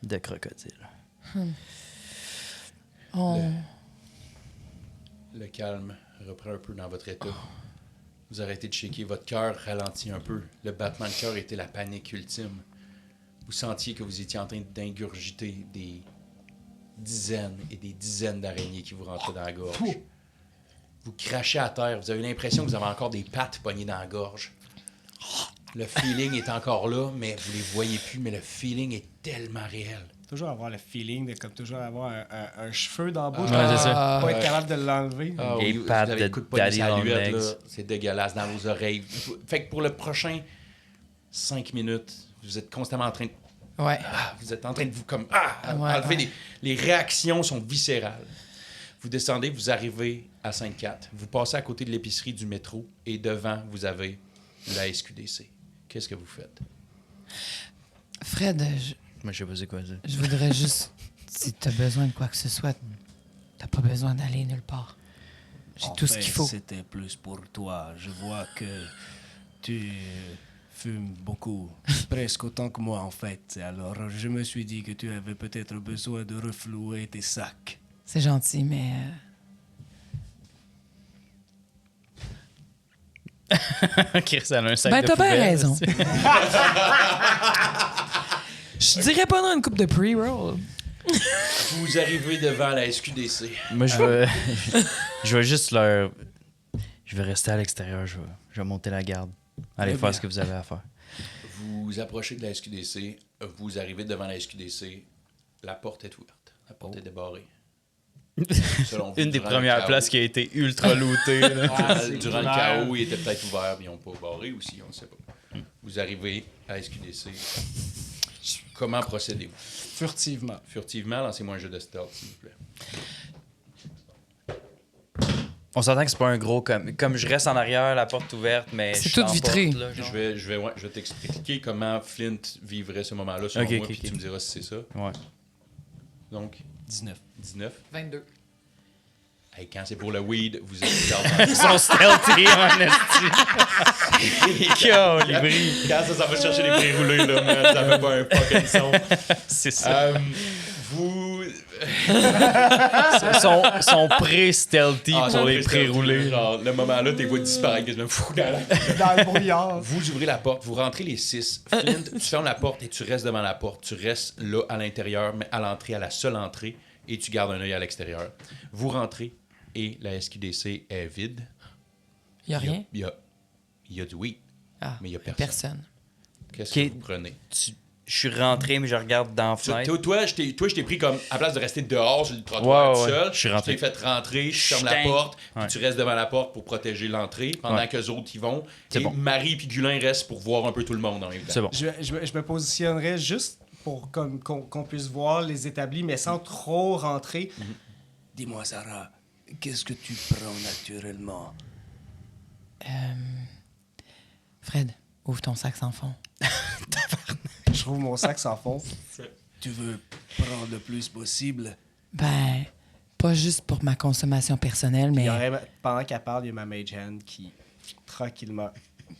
de crocodile. On... Le calme reprend un peu dans votre état. Vous arrêtez de shaker. Votre cœur ralentit un peu. Le battement de cœur était la panique ultime. Vous sentiez que vous étiez en train d'ingurgiter des dizaines et des dizaines d'araignées qui vous rentraient dans la gorge. Vous crachez à terre. Vous avez l'impression que vous avez encore des pattes pognées dans la gorge. Le feeling est encore là, mais vous les voyez plus. Mais le feeling est tellement réel. Toujours avoir le feeling de comme toujours avoir un cheveu dans la bouche. Ouais, c'est ça. Pas être capable de l'enlever. Ah Les oui, pattes vous avez le de coup de poignet Daddy sur la luette, Long là. Legs. C'est dégueulasse dans vos oreilles. Fait que pour le prochain 5 minutes, vous êtes constamment en train de... Ouais. vous êtes en train de vous comme... Ouais, enlever ouais. les réactions sont viscérales. Vous descendez, vous arrivez à 5-4. Vous passez à côté de l'épicerie du métro et devant, vous avez la SQDC. Qu'est-ce que vous faites? Fred, Moi, je sais pas c'est quoi ça. je voudrais juste... Si t'as besoin de quoi que ce soit, t'as pas besoin d'aller nulle part. J'ai tout ce qu'il faut. C'était plus pour toi. Je vois que tu fumes beaucoup, presque autant que moi en fait. Alors je me suis dit que tu avais peut-être besoin de reflouer tes sacs. C'est gentil, mais... Chris, elle a un sac Ben, de t'as bien poubelle, raison. tu sais. Je dirais pas non une coupe de pre-roll. Vous arrivez devant la SQDC. Moi, je vais juste leur... Je vais rester à l'extérieur, je vais monter la garde. Allez Très faire bien. ce que vous avez à faire. Vous approchez de la SQDC. Vous arrivez devant la SQDC. La porte est ouverte. La porte est débarrée. Selon vous, Une des durant le premières chaos. places qui a été ultra lootée. là. Durant le clair. chaos, il était peut-être ouvert, mais ils n'ont pas barré aussi, on ne sait pas. Vous arrivez à SQDC. Comment procédez-vous? Furtivement. Furtivement, lancez-moi un jeu de stealth, s'il vous plaît. On s'entend que c'est pas un gros... Comme je reste en arrière, la porte ouverte, mais C'est je suis tout en vitré. porte, là, genre. Je vais t'expliquer comment Flint vivrait ce moment-là, selon Ok, moi, ok, puis ok. tu me diras si c'est ça. Ouais. Donc, 19. 19. 22. Hey, quand c'est pour le weed, vous êtes dans Ils sont stealthy, en esti. Colibri. Quand ça va chercher les pré-roulés, là, man, ça fait pas un fucking son. C'est ça. Vous Sont pré-stealthy Ah, pour les c'est pré-rouler. Genre, le moment-là, t'es voix disparaître quasiment fou dans la... Dans le brouillard. Vous ouvrez la porte, vous rentrez les 6. Flint, tu fermes la porte et tu restes devant la porte. Tu restes là, à l'intérieur, mais à l'entrée, à la seule entrée, et tu gardes un œil à l'extérieur. Vous rentrez et la SQDC est vide. Il y a rien? Il y a du weed, Ah, mais il y a personne. personne. Qu'est-ce Ok. que vous prenez? Je suis rentré, mais je regarde dans la fenêtre. Toi, je t'ai pris comme, à place de rester dehors sur le trottoir Ouais, tout ouais. seul, Je suis rentré. t'ai fait rentrer, je ferme la Ch'tain. porte, puis Ouais. tu restes devant la porte pour protéger l'entrée pendant Ouais. qu'eux autres y vont. C'est Et bon. Marie puis Gulin restent pour voir un peu tout le monde en même temps. C'est bon. Je me positionnerais juste pour qu'on puisse voir les établis, mais sans trop rentrer. Dis-moi, Sarah, qu'est-ce que tu prends naturellement? Fred, ouvre ton sac sans fond. Je trouve mon sac sans fond. Tu veux prendre le plus possible? Ben, pas juste pour ma consommation personnelle, mais Pendant qu'elle parle, il y a ma mage hand qui, tranquillement...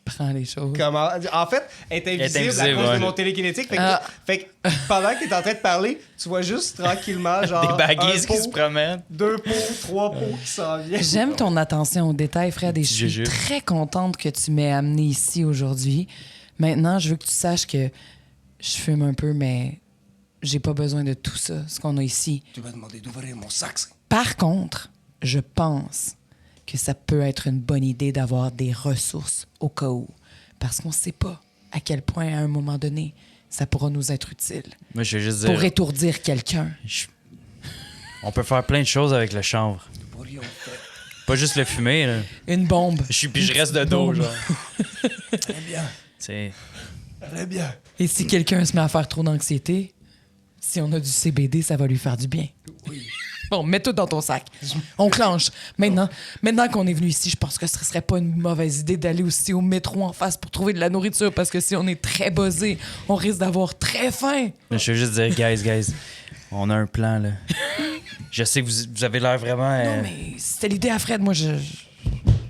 prends les choses. Comment... En fait, elle est invisible, invisible, à cause ouais. de mon télékinétique. Fait que, Ah. fait que pendant que tu es en train de parler, tu vois juste tranquillement, genre... Des baguises un qui pot, se promènent. 2 pots, 3 pots qui s'en viennent. J'aime ton attention aux détails, Fred, et je suis Jujube. très contente que tu m'aies amené ici aujourd'hui. Maintenant, je veux que tu saches que je fume un peu, mais j'ai pas besoin de tout ça, ce qu'on a ici. Tu vas demander d'ouvrir mon sac. Par contre, je pense que ça peut être une bonne idée d'avoir des ressources au cas où. Parce qu'on sait pas à quel point, à un moment donné, ça pourra nous être utile. Moi, je vais juste Pour dire. étourdir quelqu'un. On peut faire plein de choses avec le chanvre. Nous pourrions faire... Pas juste le fumer, là. Une bombe. Puis je reste de dos, Bombe. genre. Très bien, C'est. très bien. Et si quelqu'un se met à faire trop d'anxiété, si on a du CBD, ça va lui faire du bien. Oui. Bon, mets tout dans ton sac. On clenche. Maintenant qu'on est venu ici, je pense que ce serait pas une mauvaise idée d'aller aussi au métro en face pour trouver de la nourriture, parce que si on est très buzzé, on risque d'avoir très faim. Je veux juste dire, guys, on a un plan, là. Je sais que vous avez l'air vraiment. Non, mais c'était l'idée à Fred. Moi,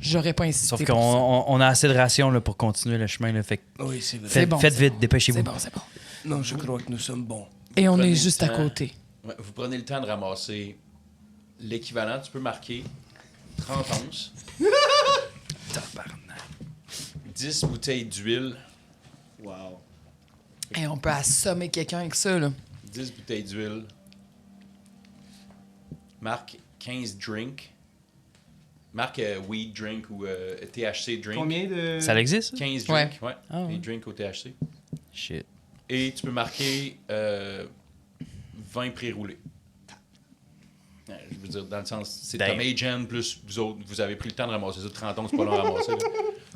j'aurais pas insisté. Sauf pour ça. qu'on a assez de rations là, pour continuer le chemin. Là, fait que Oui, c'est vrai. C'est bon, faites c'est vite, bon. dépêchez-vous. C'est bon. Non, je crois que nous sommes bons. Et on Prenez est le juste à temps. côté. Ouais, vous prenez le temps de ramasser l'équivalent, tu peux marquer 30 onces, 10 bouteilles d'huile, Wow. Et on peut assommer quelqu'un avec ça, là. 10 bouteilles d'huile, marque 15 drinks, marque weed drink ou THC drink. Combien de... Ça existe? ça? 15 Ouais. drinks, ouais. Ah ouais. Des drinks au THC. Shit. Et tu peux marquer 20 pré-roulés. Je veux dire, dans le sens, c'est Damn. Tom Agent plus vous autres, vous avez pris le temps de ramasser ça. 30 ans, c'est pas long à ramasser. là.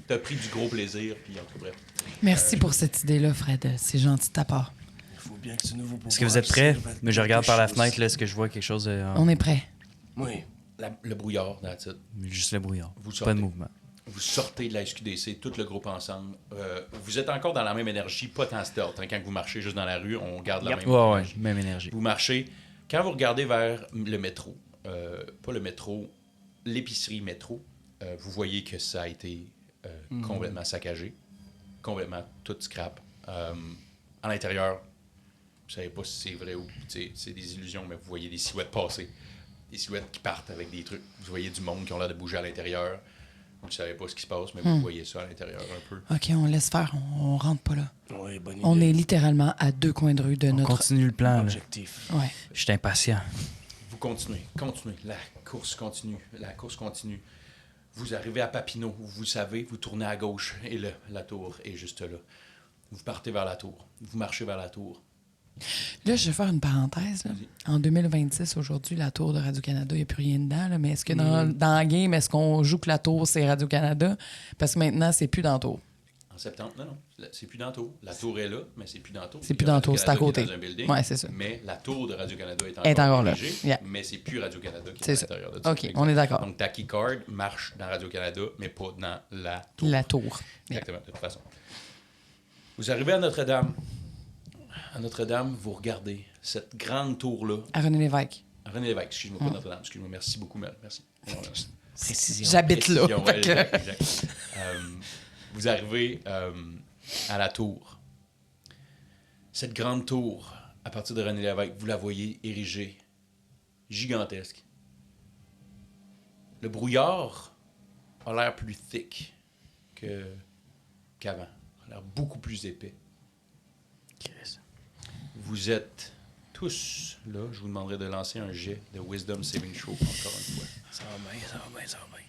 T'as pris du gros plaisir, puis en tout cas, bref. Merci pour cette idée-là, Fred. C'est gentil de ta part. Il faut bien que ce nouveau pouvoir Est-ce que vous êtes prêts? serve à Mais je regarde quelque par la chose. fenêtre, là, est-ce que je vois quelque chose? On est prêt. Oui. Le brouillard, that's it. Juste le brouillard. Vous Pas sortez. de mouvement. Vous sortez de la SQDC, tout le groupe ensemble. Vous êtes encore dans la même énergie, pas tant stealth. Hein. Quand vous marchez juste dans la rue, on garde la même Ouais, énergie. même énergie. Vous marchez. Quand vous regardez vers le métro, pas le métro, l'épicerie métro, vous voyez que ça a été complètement saccagé, complètement tout scrap. À l'intérieur, vous savez pas si c'est vrai ou c'est des illusions, mais vous voyez des silhouettes passer, des silhouettes qui partent avec des trucs. Vous voyez du monde qui ont l'air de bouger à l'intérieur. Vous ne savez pas ce qui se passe, mais vous voyez ça à l'intérieur un peu. OK, on laisse faire. On rentre pas là. Oui, bonne idée. On est littéralement à 2 coins de rue de On notre... continue le plan, là. Objectif. Ouais. Je suis impatient. Vous continuez. La course continue. Vous arrivez à Papineau, vous savez, vous tournez à gauche et la tour est juste là. Vous partez vers la tour. Vous marchez vers la tour. Là, je vais faire une parenthèse. Là. En 2026, aujourd'hui, la tour de Radio-Canada, il n'y a plus rien dedans. Là, mais est-ce que dans la game, est-ce qu'on joue que la tour, c'est Radio-Canada? Parce que maintenant, c'est plus dans la tour. En septembre, non. C'est plus dans la tour. La tour est là, mais c'est plus dans la tour. C'est Il plus y a dans la tour, c'est à Radio-Canada qui est côté. dans un building, Ouais, c'est ça. Mais la tour de Radio-Canada Est encore là. dirigée, Yeah. mais c'est plus Radio-Canada qui est C'est à ça. l'intérieur de ça. OK, on est d'accord. Donc, ta keycard marche dans Radio-Canada, mais pas dans la tour. La tour. Yeah. Exactement, de toute façon. Vous arrivez à Notre-Dame. À Notre-Dame, vous regardez cette grande tour-là. À René Lévesque. À René Lévesque, excuse-moi, pas Notre-Dame. Excuse-moi, merci beaucoup, merci. Précision. J'habite là. Précision, Fait ouais, que- exact. Vous arrivez à la tour. Cette grande tour, à partir de René Lévesque, vous la voyez érigée gigantesque. Le brouillard a l'air plus thick qu'avant. Il a l'air beaucoup plus épais. Vous êtes tous là. Je vous demanderai de lancer un jet de Wisdom Saving Throw encore une fois. Ça va bien, ça va bien, ça va bien.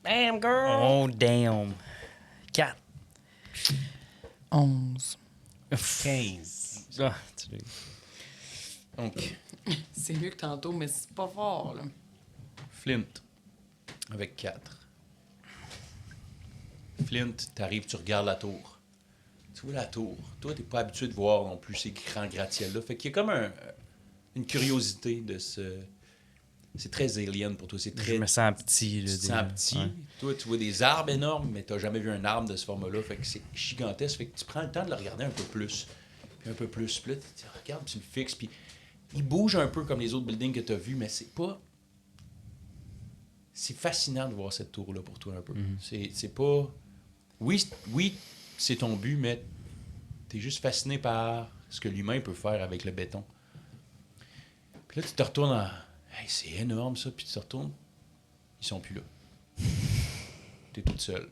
Damn, girl! Oh, damn. 4. 11. 15. Ah, tu l'as. Donc, C'est mieux que tantôt, mais c'est pas fort, là. Flint, avec 4. Flint, t'arrives, tu regardes la tour. Tu vois la tour. Toi, t'es pas habitué de voir non plus ces grands gratte-ciels-là. Fait qu'il y a comme une curiosité de ce... C'est très alien pour toi. C'est très... Je me sens petit. Tu Là, te sens petit. Ouais. Toi, tu vois des arbres énormes, mais t'as jamais vu un arbre de ce format-là. Fait que c'est gigantesque. Fait que tu prends le temps de le regarder un peu plus. Puis un peu plus. Puis là, tu regardes, tu le fixes. Puis il bouge un peu comme les autres buildings que tu as vus, mais c'est pas... C'est fascinant de voir cette tour-là pour toi un peu. C'est pas... Oui, c'est ton but, mais t'es juste fasciné par ce que l'humain peut faire avec le béton. Puis là, tu te retournes en... Hey, c'est énorme, ça. Puis tu te retournes, ils sont plus là. T'es toute seule.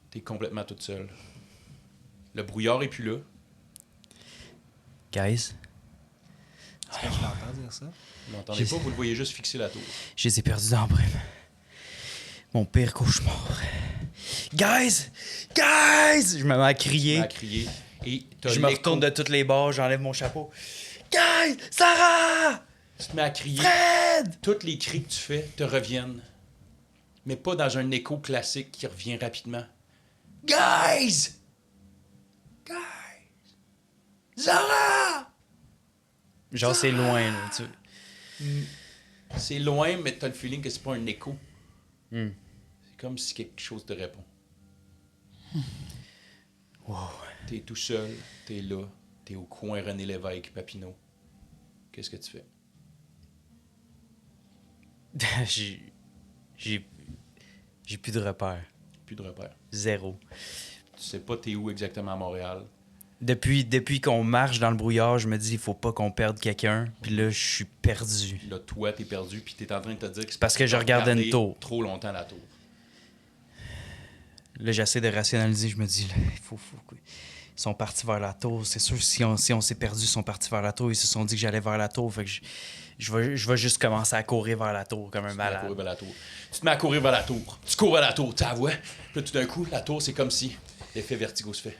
T'es complètement toute seule. Le brouillard est plus là. Guys, Est-ce que je l'entends dire ça? Vous l'entendez pas, vous le voyez juste fixer la tour. je les ai perdus dans la brume. Mon pire cauchemar. Guys! Guys! Je me mets à crier. À crier. Et t'as Je me l'écho. retourne de toutes les bords, j'enlève mon chapeau. Guys! Sarah! Tu te mets à crier. Fred! Tous les cris que tu fais te reviennent. Mais pas dans un écho classique qui revient rapidement. Guys! Guys! Zara! Genre, c'est loin, là. C'est loin, mais t'as le feeling que c'est pas un écho. Hmm. C'est comme si quelque chose te répond. Wow. T'es tout seul, t'es là, t'es au coin René Lévesque, Papineau. Qu'est-ce que tu fais? J'ai plus de repères. Plus de repères. Zéro. Tu sais pas t'es où exactement à Montréal. Depuis qu'on marche dans le brouillard, je me dis, il faut pas qu'on perde quelqu'un. Puis là, je suis perdu. Là, toi, t'es perdu, puis t'es en train de te dire que c'est Parce que je t'as regardais une regardé tour. trop longtemps la tour. Là, j'essaie de rationaliser. Je me dis, là, il faut ils sont partis vers la tour. C'est sûr, si on s'est perdu, ils sont partis vers la tour. Ils se sont dit que j'allais vers la tour. Fait que je vais juste commencer à courir vers la tour comme un Tu te mets à malade. courir vers la tour. Tu te mets à courir vers la tour. Tu cours vers la tour, tu la vois. Puis là, tout d'un coup, la tour, c'est comme si l'effet vertigo se fait.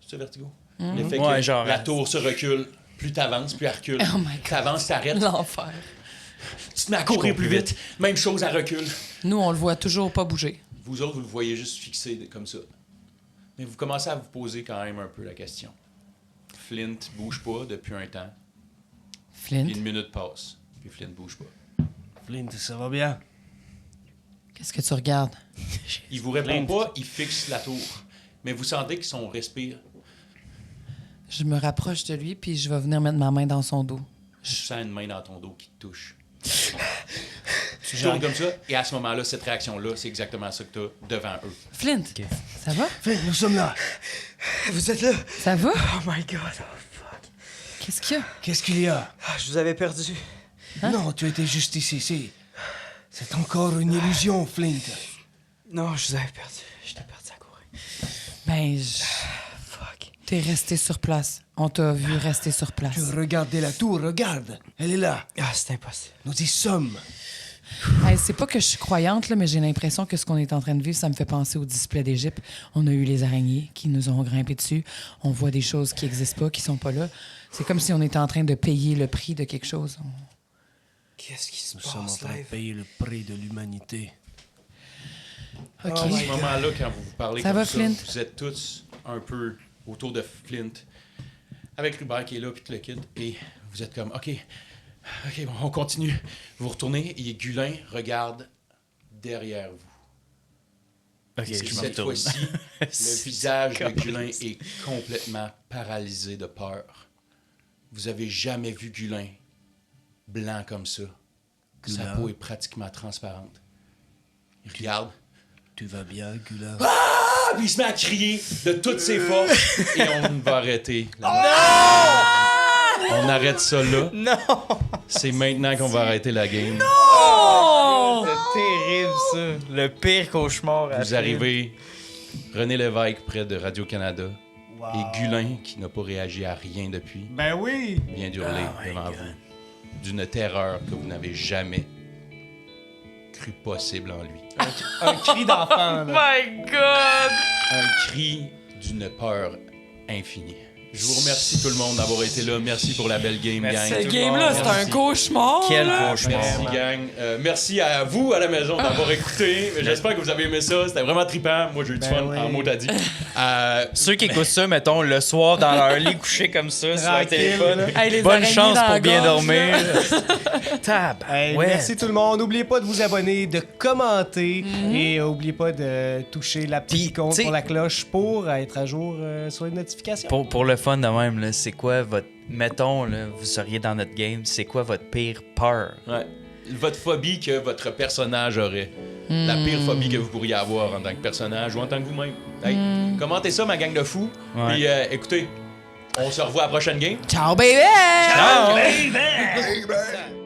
C'est ça, vertigo? L'effet Ouais, que genre, la tour se recule. Plus t'avances, plus elle recule. Oh my God. T'avances, t'arrêtes. L'enfer. Tu te mets à courir plus vite. Même chose, elle recule. Nous, on le voit toujours pas bouger. Vous autres, vous le voyez juste fixé comme ça. Mais vous commencez à vous poser quand même un peu la question. Flint bouge pas depuis un temps. Flint, Puis une minute passe. Puis Flint bouge pas. Flint, ça va bien? qu'est-ce que tu regardes? Il vous répond pas, il fixe la tour. Mais vous sentez que son respire. Je me rapproche de lui, puis je vais venir mettre ma main dans son dos. Je sens une main dans ton dos qui te touche. Tu tournes comme ça, et à ce moment-là, cette réaction-là, c'est exactement ça que tu as devant eux. Flint, Ok. ça va? Flint, nous sommes là. Vous êtes là? Ça va? Oh my God. Oh fuck. Qu'est-ce qu'il y a? Qu'est-ce qu'il y a? Ah, je vous avais perdu. Non, tu étais juste ici. C'est encore une illusion, Flint. Non, je vous avais perdu. J'étais parti à courir. Ben, Fuck. t'es resté sur place. On t'a vu rester sur place. Tu regardais la tour, regarde. Elle est là. Ah, c'est impossible. Nous y sommes. Hey, c'est pas que je suis croyante, là, mais j'ai l'impression que ce qu'on est en train de vivre, ça me fait penser au display d'Égypte. On a eu les araignées qui nous ont grimpé dessus. On voit des choses qui n'existent pas, qui sont pas là. C'est comme si on était en train de payer le prix de quelque chose. Qu'est-ce qui se Nous sommes en passe, train de live? payer le prix de l'humanité. OK. À ce moment-là, quand vous vous parlez Ça comme va, ça, Flint? vous êtes tous un peu autour de Flint, avec Rubert qui est là, puis tout le kid, et vous êtes comme, OK, bon, on continue. Vous retournez, et Gulin regarde derrière vous. Ok, Et je me cette retourne. fois-ci, le visage de Câlisse. Gulin est complètement paralysé de peur. Vous avez jamais vu Gulin blanc comme ça. Sa Gulin? peau est pratiquement transparente. Il regarde. Tu vas bien, Gula? Ah! Puis il se met à crier de toutes ses forces et on va arrêter. La On arrête ça là. Non! C'est maintenant qu'on va arrêter la game. Oh! C'est terrible, ça. Le pire cauchemar. à Vous faire. arrivez, René Lévesque près de Radio-Canada Wow. et Gulin, qui n'a pas réagi à rien depuis, Ben oui! vient d'hurler devant vous d'une terreur que vous n'avez jamais cru possible en lui. Un cri d'enfant, là. My God! Un cri d'une peur infinie. Je vous remercie tout le monde d'avoir été là. Merci pour la belle game, Merci gang. à Ce tout le game-là, monde. c'est un Merci. cauchemar. Quel là. cauchemar. Merci, gang. Merci à vous, à la maison, d'avoir écouté. J'espère que vous avez aimé ça. C'était vraiment trippant. Moi, j'ai eu du fun, oui. en mot à dit. Ceux qui écoutent ça, mettons, le soir, dans leur lit, couchés comme ça, sur leur Tranquille, téléphone. Hey, les Bonne araignées chance dans pour la bien gorge, dormir. là. Tab. Hey, ouais. Merci tout le monde. N'oubliez pas de vous abonner, de commenter et n'oubliez pas de toucher la petite Puis, icône t'sais- pour la cloche pour être à jour sur les notifications. Pour le fun de même, là, c'est quoi votre... Mettons, là, vous seriez dans notre game, c'est quoi votre pire peur? Ouais. Votre phobie que votre personnage aurait. La pire phobie que vous pourriez avoir en tant que personnage ou en tant que vous-même. Hey, commentez ça, ma gang de fous. Ouais. Puis écoutez, on se revoit à la prochaine game. Ciao, baby! Ciao! Baby!